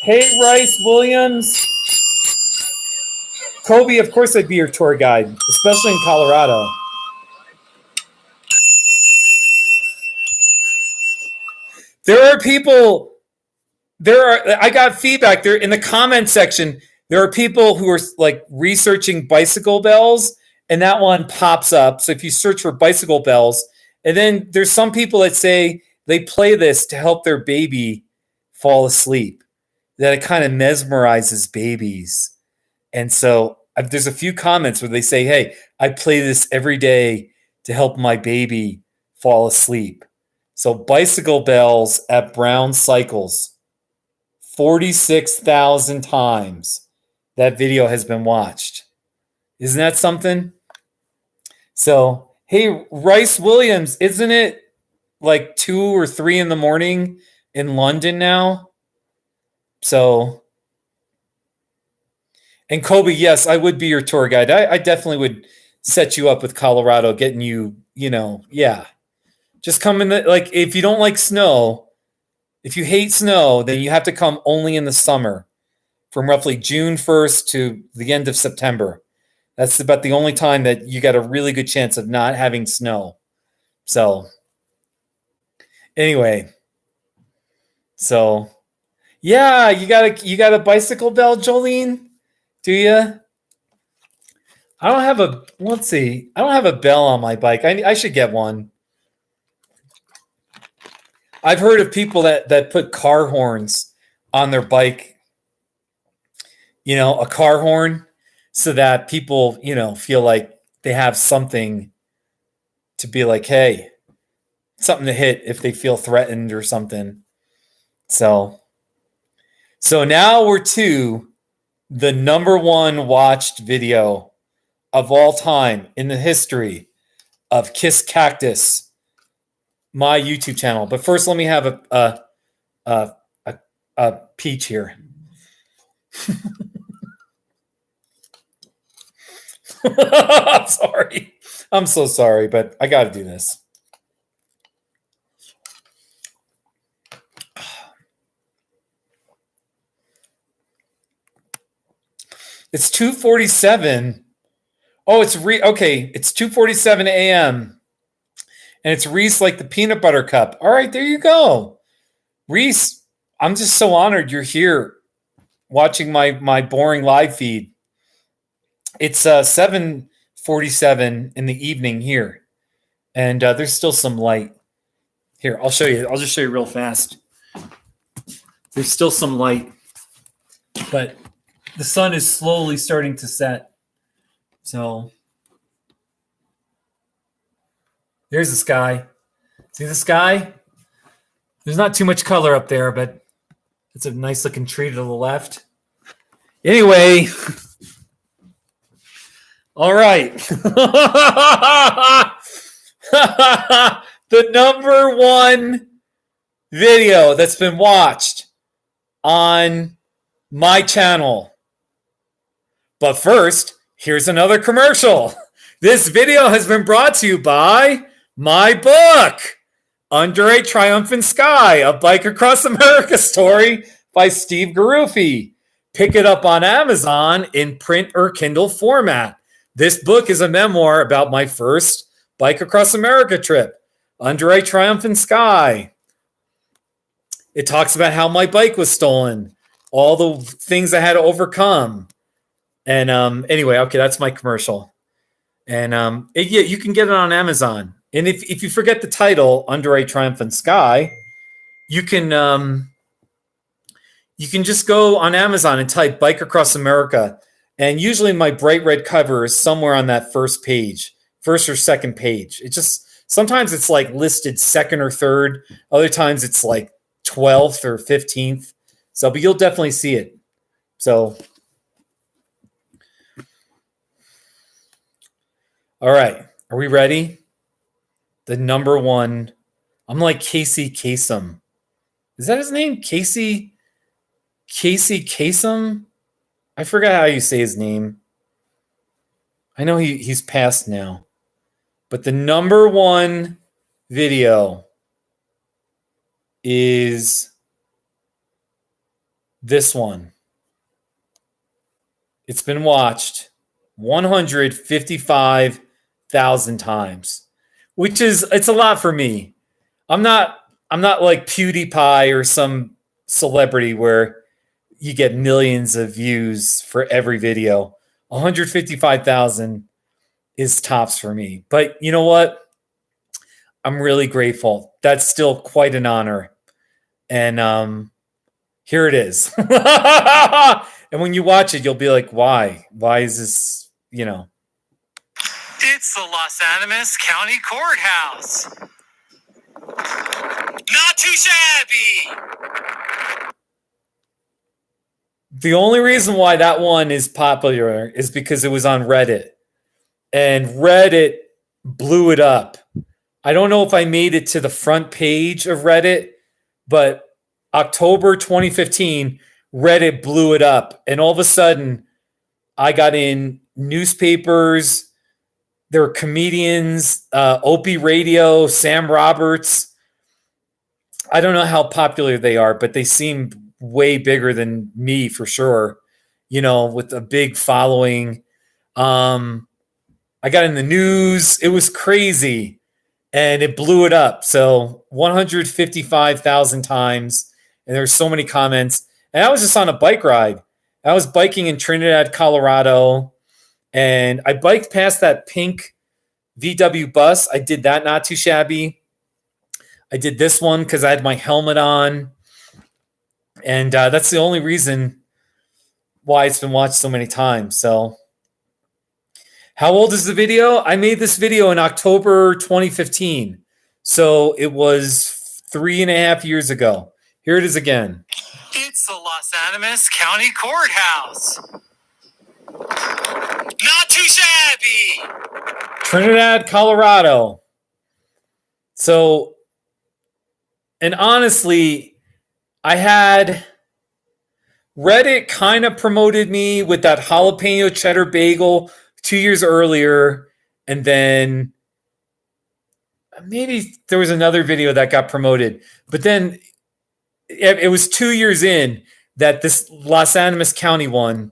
Hey, Rice Williams. Kobe, of course I'd be your tour guide, especially in Colorado. I got feedback there in the comment section. There are people who are like researching bicycle bells, and that one pops up. So if you search for bicycle bells, and then there's some people that say they play this to help their baby fall asleep, that it kind of mesmerizes babies. And so there's a few comments where they say, hey, I play this every day to help my baby fall asleep. So bicycle bells at Brown Cycles, 46,000 times that video has been watched. Isn't that something? So, hey, Rice Williams, isn't it like 2 or 3 in the morning in London now? So, and Kobe, yes, I would be your tour guide. I definitely would set you up with Colorado, getting you, yeah. Just come in like, if you don't like snow, if you hate snow, then you have to come only in the summer from roughly June 1st to the end of September. That's about the only time that you got a really good chance of not having snow. So, anyway. So, yeah, you got a bicycle bell, Jolene? Do you? I don't have a, let's see. I don't have a bell on my bike. I should get one. I've heard of people that put car horns on their bike. A car horn, so that people, feel like they have something to be like, hey, something to hit if they feel threatened or something. So now we're to the number one watched video of all time in the history of Kiss Cactus, my YouTube channel. But first, let me have a peach here. I'm sorry. I'm so sorry, but I got to do this. It's 2:47. Oh, it's okay. It's 2:47 a.m. and it's Reese like the peanut butter cup. All right, there you go, Reese. I'm just so honored you're here watching my boring live feed. It's 7:47 in the evening here, and there's still some light. Here, I'll show you. I'll just show you real fast. There's still some light, but the sun is slowly starting to set. So there's the sky. See the sky? There's not too much color up there, but it's a nice looking tree to the left. Anyway, all right. The number one video that's been watched on my channel. But first, here's another commercial. This video has been brought to you by my book, Under a Triumphant Sky, a Bike Across America story by Steve Garuffi. Pick it up on Amazon in print or Kindle format. This book is a memoir about my first Bike Across America trip, Under a Triumphant Sky. It talks about how my bike was stolen, all the things I had to overcome. And anyway, okay, that's my commercial. And you can get it on Amazon. And if you forget the title, Under a Triumphant Sky, you can just go on Amazon and type Bike Across America. And usually my bright red cover is somewhere on that first or second page. It just, sometimes it's like listed second or third. Other times it's like 12th or 15th. So, but you'll definitely see it. So, all right. Are we ready? The number one. I'm like Casey Kasem. Is that his name? Casey Kasem? I forgot how you say his name. I know he's passed now. But the number one video is this one. It's been watched 155,000 times, which is, it's a lot for me. I'm not like PewDiePie or some celebrity where you get millions of views for every video. 155,000 is tops for me. But you know what? I'm really grateful. That's still quite an honor. And Here it is. And when you watch it, you'll be like, why? Why is this, you know? It's the Los Animas County Courthouse. Not too shabby. The only reason why that one is popular is because it was on Reddit. And Reddit blew it up. I don't know if I made it to the front page of Reddit, but October 2015, Reddit blew it up. And all of a sudden, I got in newspapers. There were comedians, Opie Radio, Sam Roberts. I don't know how popular they are, but they seem way bigger than me for sure, you know, with a big following. I got in the news. It was crazy, and it blew it up. So 155,000 times, and there's so many comments. And I was just on a bike ride. I was biking in Trinidad, Colorado, and I biked past that pink VW bus. I did that, not too shabby. I did this one because I had my helmet on, and that's the only reason why it's been watched so many times. So how old is the video? I made this video in October 2015. So it was 3.5 years ago. Here it is again. It's the Los Animas County Courthouse. Not too shabby. Trinidad, Colorado. So, and honestly, I had Reddit kind of promoted me with that jalapeno cheddar bagel 2 years earlier, and then maybe there was another video that got promoted, but then it was 2 years in that this Los Animas County one,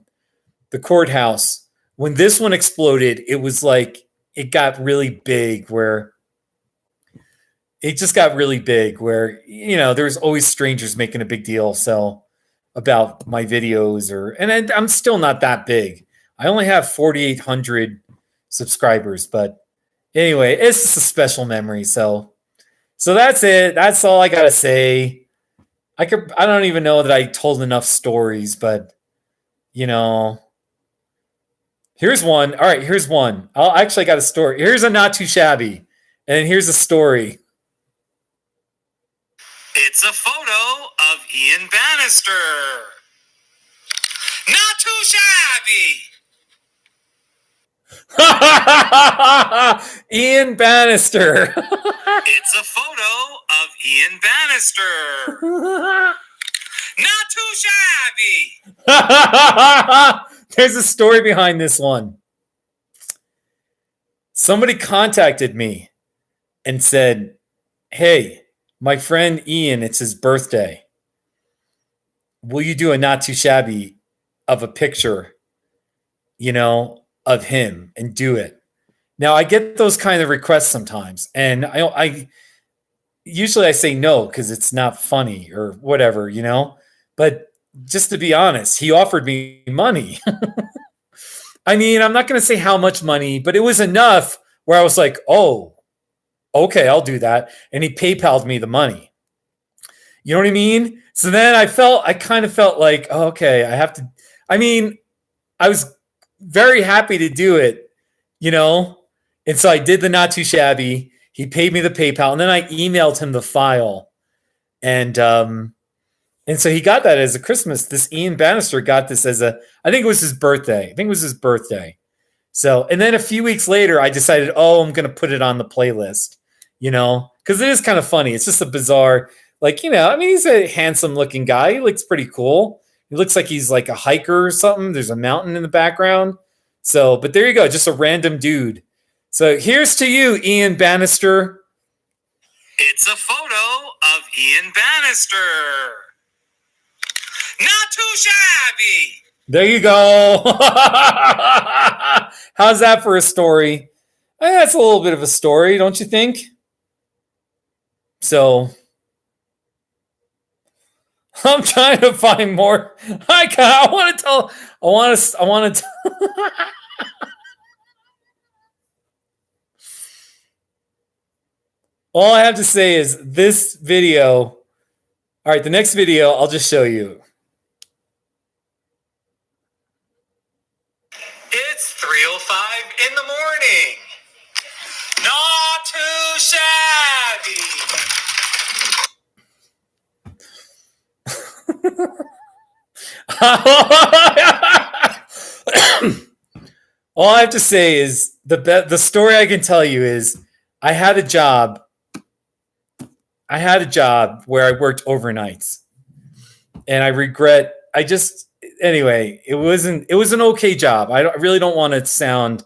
the courthouse, when this one exploded, it was like it got really big where it just got really big where, you know, there's always strangers making a big deal so about my videos and I'm still not that big. I only have 4,800 subscribers, but anyway, it's just a special memory. So that's it. That's all I gotta say. I don't even know that I told enough stories, but you know, here's one. All right, here's one. I actually got a story. Here's a not too shabby, and here's a story. It's a photo of Ian Bannister. Not too shabby. Ian Bannister. It's a photo of Ian Bannister. Not too shabby. There's a story behind this one. Somebody contacted me and said, hey, my friend Ian, it's his birthday. Will you do a not too shabby of a picture, you know, of him and do it? Now I get those kind of requests sometimes, and I usually I say no because it's not funny or whatever, you know. But just to be honest, he offered me money. I mean, I'm not going to say how much money, but it was enough where I was like, oh, okay, I'll do that. And he PayPal'd me the money. You know what I mean? So then I kind of felt like, oh, okay, I have to. I mean, I was very happy to do it, you know. And so I did the not too shabby. He paid me the PayPal, and then I emailed him the file, and so he got that as a Christmas. This Ian Bannister got this as I think it was his birthday. So, and then a few weeks later, I decided, oh, I'm going to put it on the playlist, you know, because it is kind of funny. It's just a bizarre, like, you know, I mean, he's a handsome looking guy. He looks pretty cool. He looks like he's like a hiker or something. There's a mountain in the background. So, but there you go. Just a random dude. So here's to you, Ian Bannister. It's a photo of Ian Bannister. Not too shabby. There you go. How's that for a story? That's a little bit of a story, don't you think? So I'm trying to find more. I want to. All I have to say is this video. All right, the next video I'll just show you. 3:05 in the morning. Not too shabby. All I have to say is the story I can tell you is I had a job. I had a job where I worked overnights, and I regret. Anyway. It was an okay job. I really don't want to sound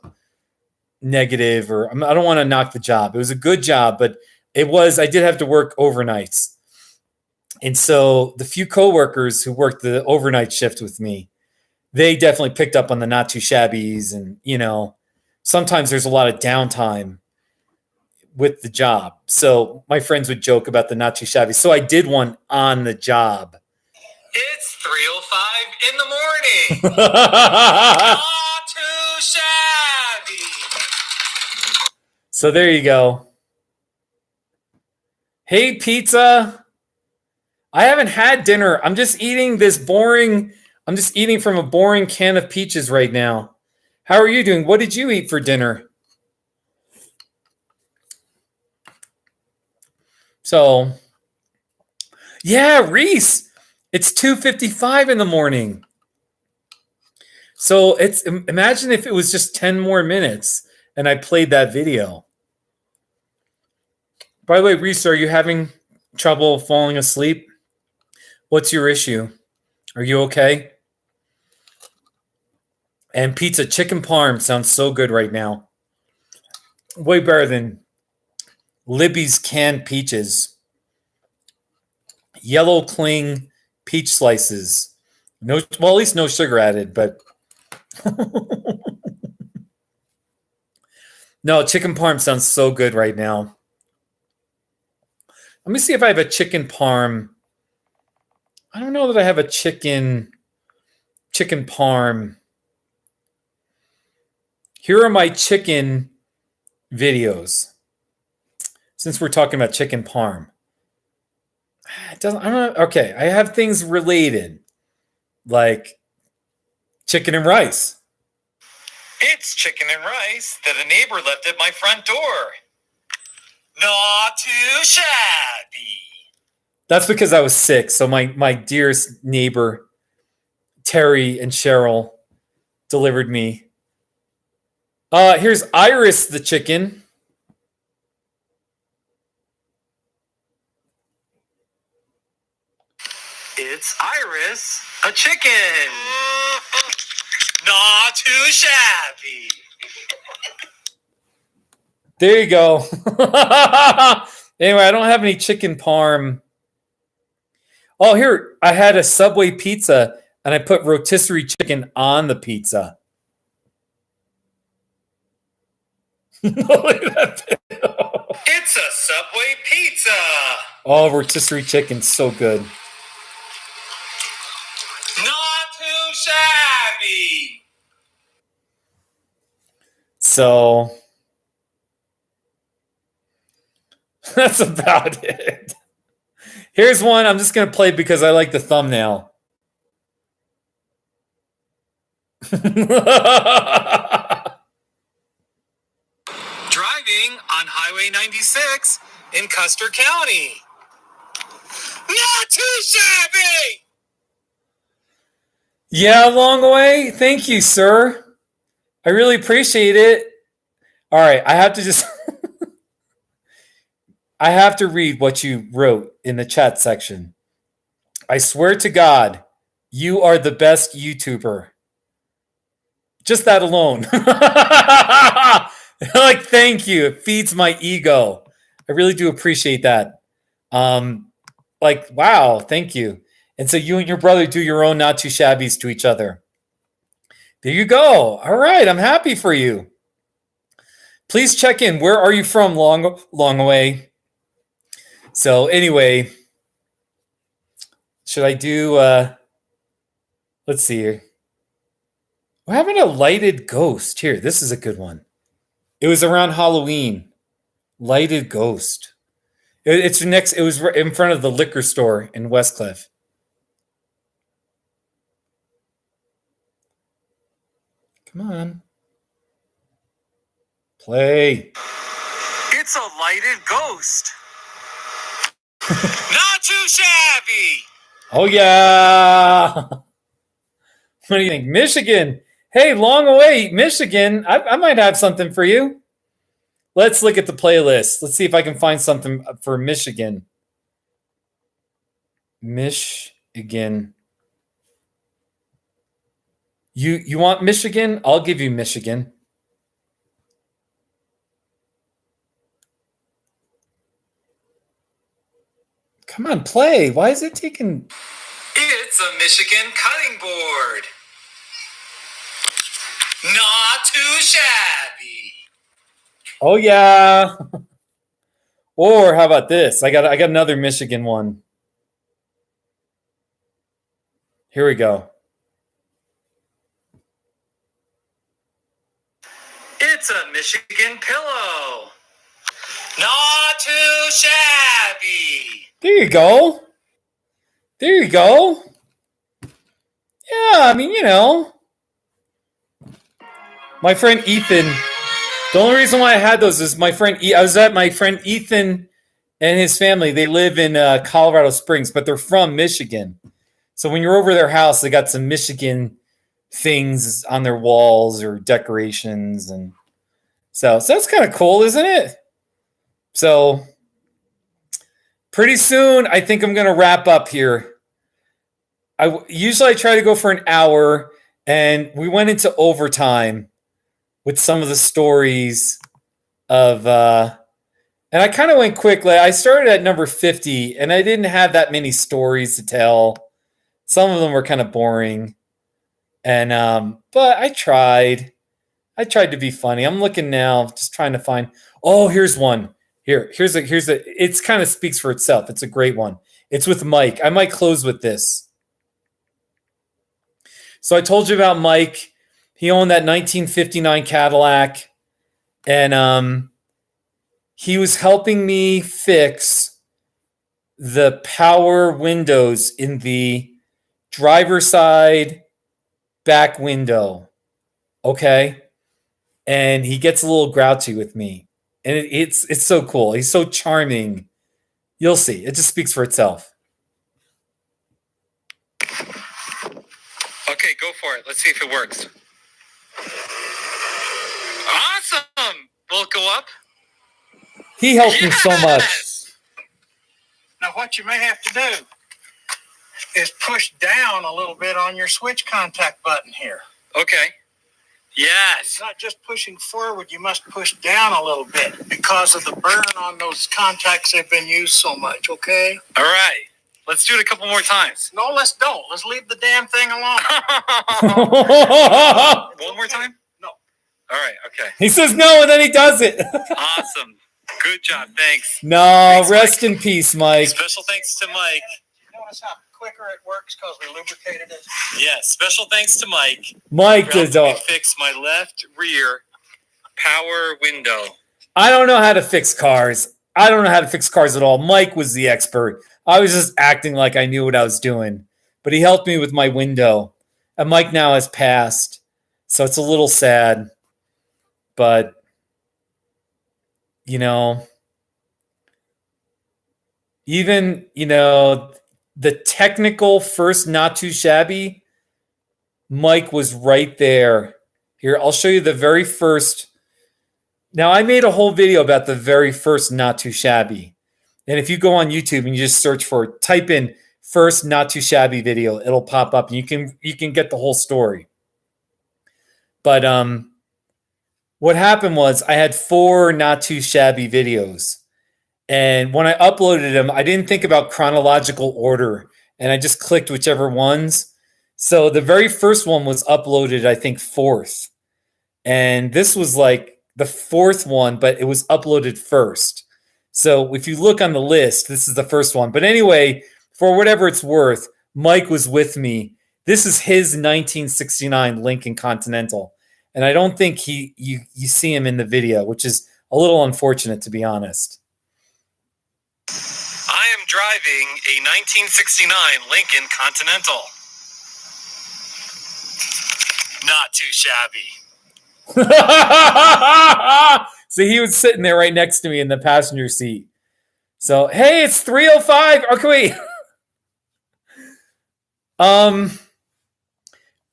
negative, or I don't want to knock the job. It was a good job, but I did have to work overnights. And so the few coworkers who worked the overnight shift with me, they definitely picked up on the not too shabbies. And, sometimes there's a lot of downtime with the job. So my friends would joke about the not too shabby. So I did one on the job. It's 3:05 in the morning. Not too shabby. So there you go. Hey, pizza. I haven't had dinner. I'm just eating from a boring can of peaches right now. How are you doing? What did you eat for dinner? So, yeah, Reese. It's 2:55 in the morning. So imagine if it was just 10 more minutes and I played that video. By the way, Reese, are you having trouble falling asleep? What's your issue? Are you okay? And pizza, chicken parm sounds so good right now. Way better than Libby's canned peaches. Yellow cling peach slices. At least no sugar added, but no, chicken parm sounds so good right now. Let me see if I have a chicken parm. I don't know that I have a chicken parm. Here are my chicken videos. Since we're talking about chicken parm. Okay, I have things related, like chicken and rice. It's chicken and rice that a neighbor left at my front door. Not too shabby. That's because I was sick. So my dearest neighbor, Terry and Cheryl, delivered me. Here's Iris the chicken. It's Iris, a chicken. Not too shabby. There you go. Anyway, I don't have any chicken parm. Oh, here, I had a Subway pizza, and I put rotisserie chicken on the pizza. It's a Subway pizza. Oh, rotisserie chicken, so good. Not too shabby. So that's about it. Here's one I'm just going to play because I like the thumbnail. Driving on Highway 96 in Custer County. Not too shabby. Yeah, long way. Thank you, sir. I really appreciate it. All right, I have to just I have to read what you wrote in the chat section. I swear to God, you are the best YouTuber. Just that alone. Like, thank you. It feeds my ego. I really do appreciate that. Like, wow, thank you. And so you and your brother do your own not too shabbies to each other. There you go. All right, I'm happy for you. Please check in. Where are you from? Long way. So anyway, should I do, let's see here. We're having a lighted ghost here. This is a good one. It was around Halloween. Lighted ghost. It was in front of the liquor store in Westcliff. Come on. Play. It's a lighted ghost. Not too shabby. Oh, yeah. What do you think? Michigan. Hey, long away, Michigan. I might have something for you. Let's look at the playlist. Let's see if I can find something for Michigan. Michigan. You want Michigan? I'll give you Michigan. Come on, play. Why is it taking... It's a Michigan cutting board. Not too shabby. Oh, yeah. Or how about this? I got another Michigan one. Here we go. It's a Michigan pillow. Not too shabby. There you go. There you go. Yeah, I mean, you know. My friend Ethan, the only reason why I had those is my friend, I was at my friend Ethan and his family. They live in Colorado Springs, but they're from Michigan. So when you're over their house, they got some Michigan things on their walls or decorations. And so that's kind of cool, isn't it? So pretty soon, I think I'm going to wrap up here. Usually I try to go for an hour, and we went into overtime with some of the stories of, and I kind of went quickly. I started at number 50, and I didn't have that many stories to tell. Some of them were kind of boring, and but I tried. I tried to be funny. I'm looking now, just trying to find. Oh, here's one. Here's a. It's kind of speaks for itself. It's a great one. It's with Mike. I might close with this. So I told you about Mike. He owned that 1959 Cadillac, and he was helping me fix the power windows in the driver's side back window. Okay, and he gets a little grouchy with me. And it's so cool. He's so charming. You'll see. It just speaks for itself. Okay, go for it. Let's see if it works. Awesome. Will it go up? He helped me so much. Now, what you may have to do is push down a little bit on your switch contact button here. Okay. Yes. It's not just pushing forward. You must push down a little bit because of the burn on those contacts. They've been used so much, okay? All right. Let's do it a couple more times. No, let's don't. Let's leave the damn thing alone. One more time? No. All right. Okay. He says no, and then he does it. Awesome. Good job. Thanks. No, Thanks, rest Mike. in peace, Mike. Special thanks to Mike. Notice how quicker it works because we lubricated it. Yes. Special thanks to Mike. Mike for did helping all. me fix my left rear power window. I don't know how to fix cars. I don't know how to fix cars at all. Mike was the expert. I was just acting like I knew what I was doing. But he helped me with my window. And Mike now has passed. So it's a little sad. But, you know, even, you know, the technical first not too shabby, Mike was right there. Here, I'll show you the very first. Now, I made a whole video about the very first not too shabby. And if you go on YouTube and you just search for, type in first not too shabby video, it'll pop up and you can get the whole story. But what happened was I had 4 not too shabby videos. And when I uploaded them, I didn't think about chronological order. And I just clicked whichever ones. So the very first one was uploaded, I think, 4th. And this was like the 4th one, but it was uploaded first. So if you look on the list, this is the first one. But anyway, for whatever it's worth, Mike was with me. This is his 1969 Lincoln Continental. And I don't think you see him in the video, which is a little unfortunate, to be honest. I am driving a 1969 Lincoln Continental. Not too shabby. So he was sitting there right next to me in the passenger seat. So, hey, it's 3:05. Okay, wait.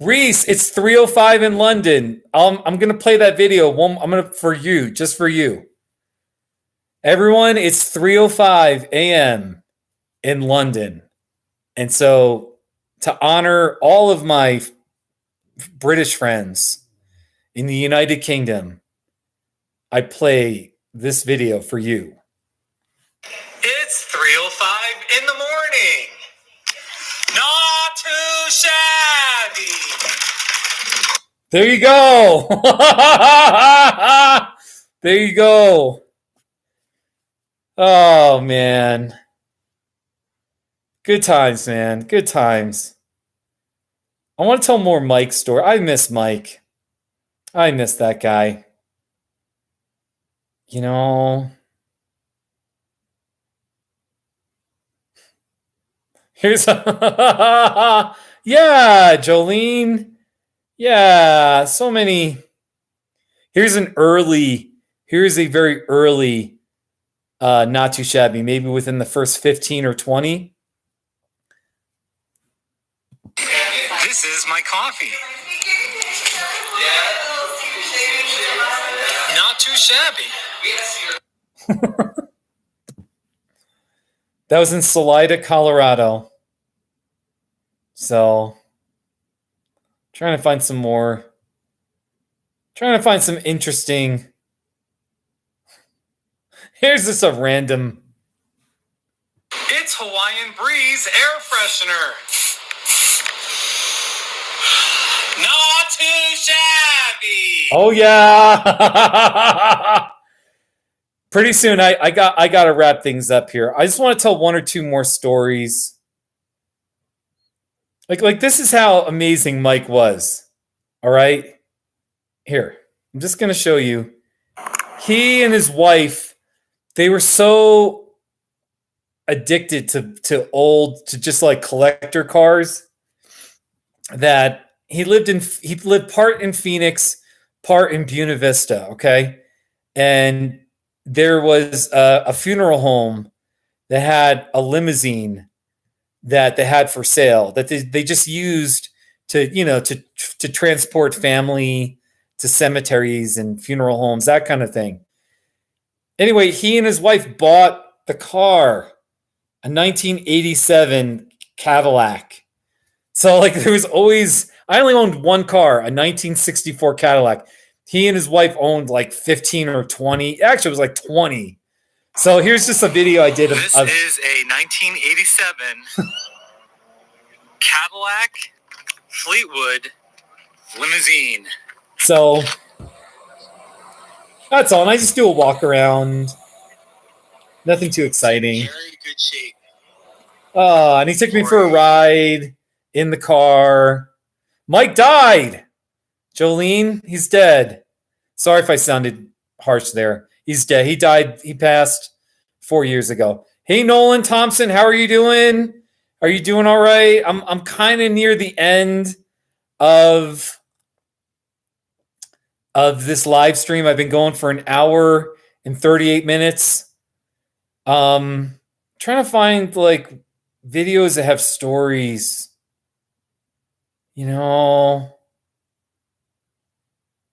Reese, it's 3:05 in London. I'm gonna play that video. I'm gonna for you, just for you. Everyone, it's 3:05 a.m. in London. And so to honor all of my British friends in the United Kingdom, I play this video for you. It's 3:05 in the morning. Not too shabby. There you go. There you go. Oh, man. Good times, man. Good times. I want to tell more Mike's story. I miss Mike. I miss that guy. You know, here's a yeah, Jolene. Yeah, so many. Here's a very early not too shabby, maybe within the first 15 or 20. This is my coffee. Not too shabby. That was in Salida, Colorado. So, trying to find some more. Trying to find some interesting. Here's just a random. It's Hawaiian Breeze air freshener. Not too shabby. Oh yeah. Pretty soon I got to wrap things up here. I just want to tell one or two more stories. Like this is how amazing Mike was. All right? Here. I'm just going to show you. He and his wife, they were so addicted to just like collector cars that he lived part in Phoenix, part in Buena Vista, okay? And there was a funeral home that had a limousine that they had for sale that they just used to transport family to cemeteries and funeral homes, that kind of thing. Anyway, he and his wife bought the car, a 1987 Cadillac. So like there was always, I only owned one car, a 1964 Cadillac. He and his wife owned like 15 or 20. Actually, it was like 20. So here's just a video I did. This is a 1987 Cadillac Fleetwood limousine. So that's all. And I just do a walk around. Nothing too exciting. Very good shape. And he took me for a ride in the car. Mike died. Jolene, he's dead. Sorry if I sounded harsh there. He's dead. He died. He passed 4 years ago. Hey, Nolan Thompson, how are you doing? Are you doing all right? I'm kind of near the end of this live stream. I've been going for an hour and 38 minutes. Trying to find like videos that have stories. You know,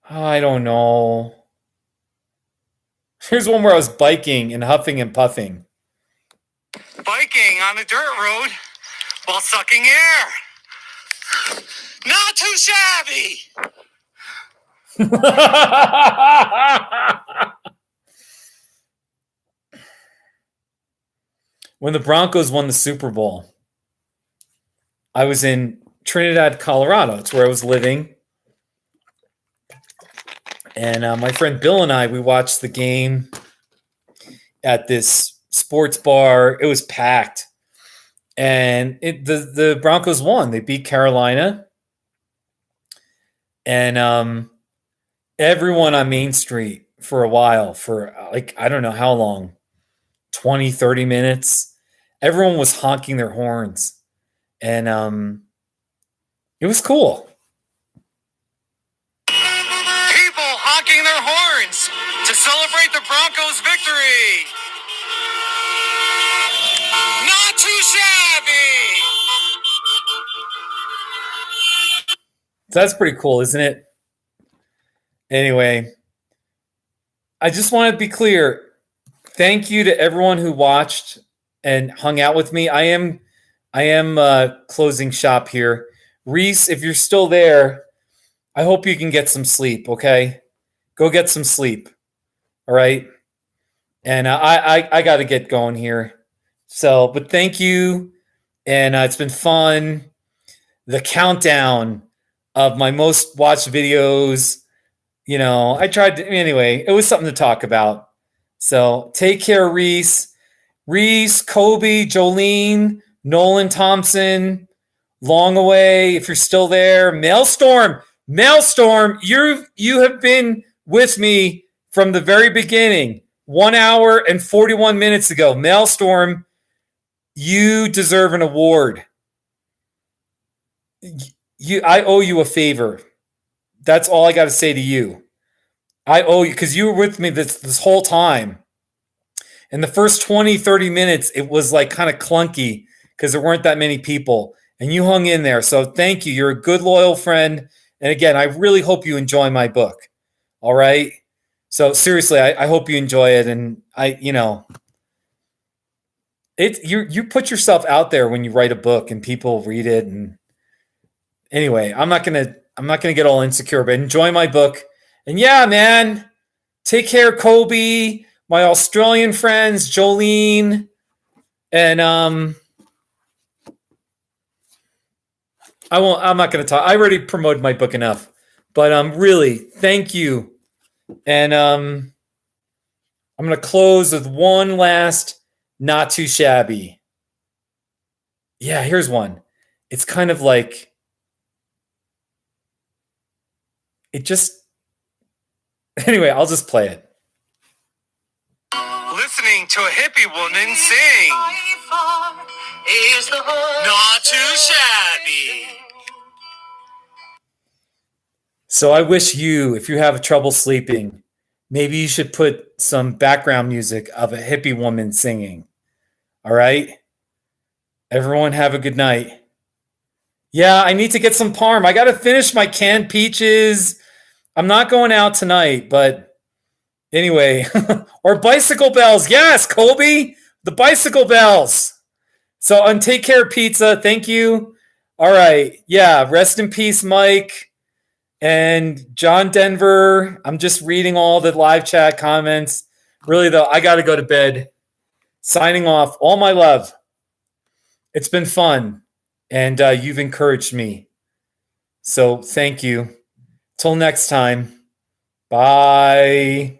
I don't know. Here's one where I was biking and huffing and puffing. Biking on a dirt road while sucking air. Not too shabby. When the Broncos won the Super Bowl, I was in Trinidad, Colorado. It's where I was living. And my friend Bill and I, we watched the game at this sports bar. It was packed. And the Broncos won. They beat Carolina. And everyone on Main Street for a while, for like, I don't know how long, 20, 30 minutes, everyone was honking their horns. And it was cool. People honking their horns to celebrate the Broncos' victory. Not too shabby. That's pretty cool, isn't it? Anyway, I just want to be clear. Thank you to everyone who watched and hung out with me. I am closing shop here. Reese, if you're still there, I hope you can get some sleep, okay? Go get some sleep. All right? And I got to get going here. So, but thank you. And it's been fun. The countdown of my most watched videos. You know, I tried to, anyway, it was something to talk about. So take care, Reese. Reese, Kobe, Jolene, Nolan Thompson, Longaway, if you're still there. Maelstrom, you have been with me from the very beginning. 1 hour and 41 minutes ago. Maelstrom, you deserve an award. I owe you a favor. That's all I got to say to you. I owe you, because you were with me this whole time. In the first 20, 30 minutes, it was like kind of clunky because there weren't that many people. And you hung in there. So thank you. You're a good, loyal friend. And again, I really hope you enjoy my book. All right? So seriously, I hope you enjoy it. And you put yourself out there when you write a book and people read it. And anyway, I'm not gonna get all insecure, but enjoy my book. And yeah, man, take care, Kobe, my Australian friends, Jolene, and I'm not gonna talk. I already promoted my book enough, but really, thank you. And I'm gonna close with one last not too shabby. Yeah, here's one. It's kind of like it just. Anyway, I'll just play it. Listening to a hippie woman sing. Not too shabby. So I wish you, if you have trouble sleeping, maybe you should put some background music of a hippie woman singing. All right? Everyone have a good night. Yeah, I need to get some parm. I got to finish my canned peaches. I'm not going out tonight, but anyway. Or bicycle bells. Yes, Colby, the bicycle bells. So, and take care, pizza. Thank you. All right. Yeah, rest in peace, Mike. And John Denver, I'm just reading all the live chat comments. Really, though, I got to go to bed. Signing off. All my love. It's been fun. And you've encouraged me. So thank you. Till next time. Bye.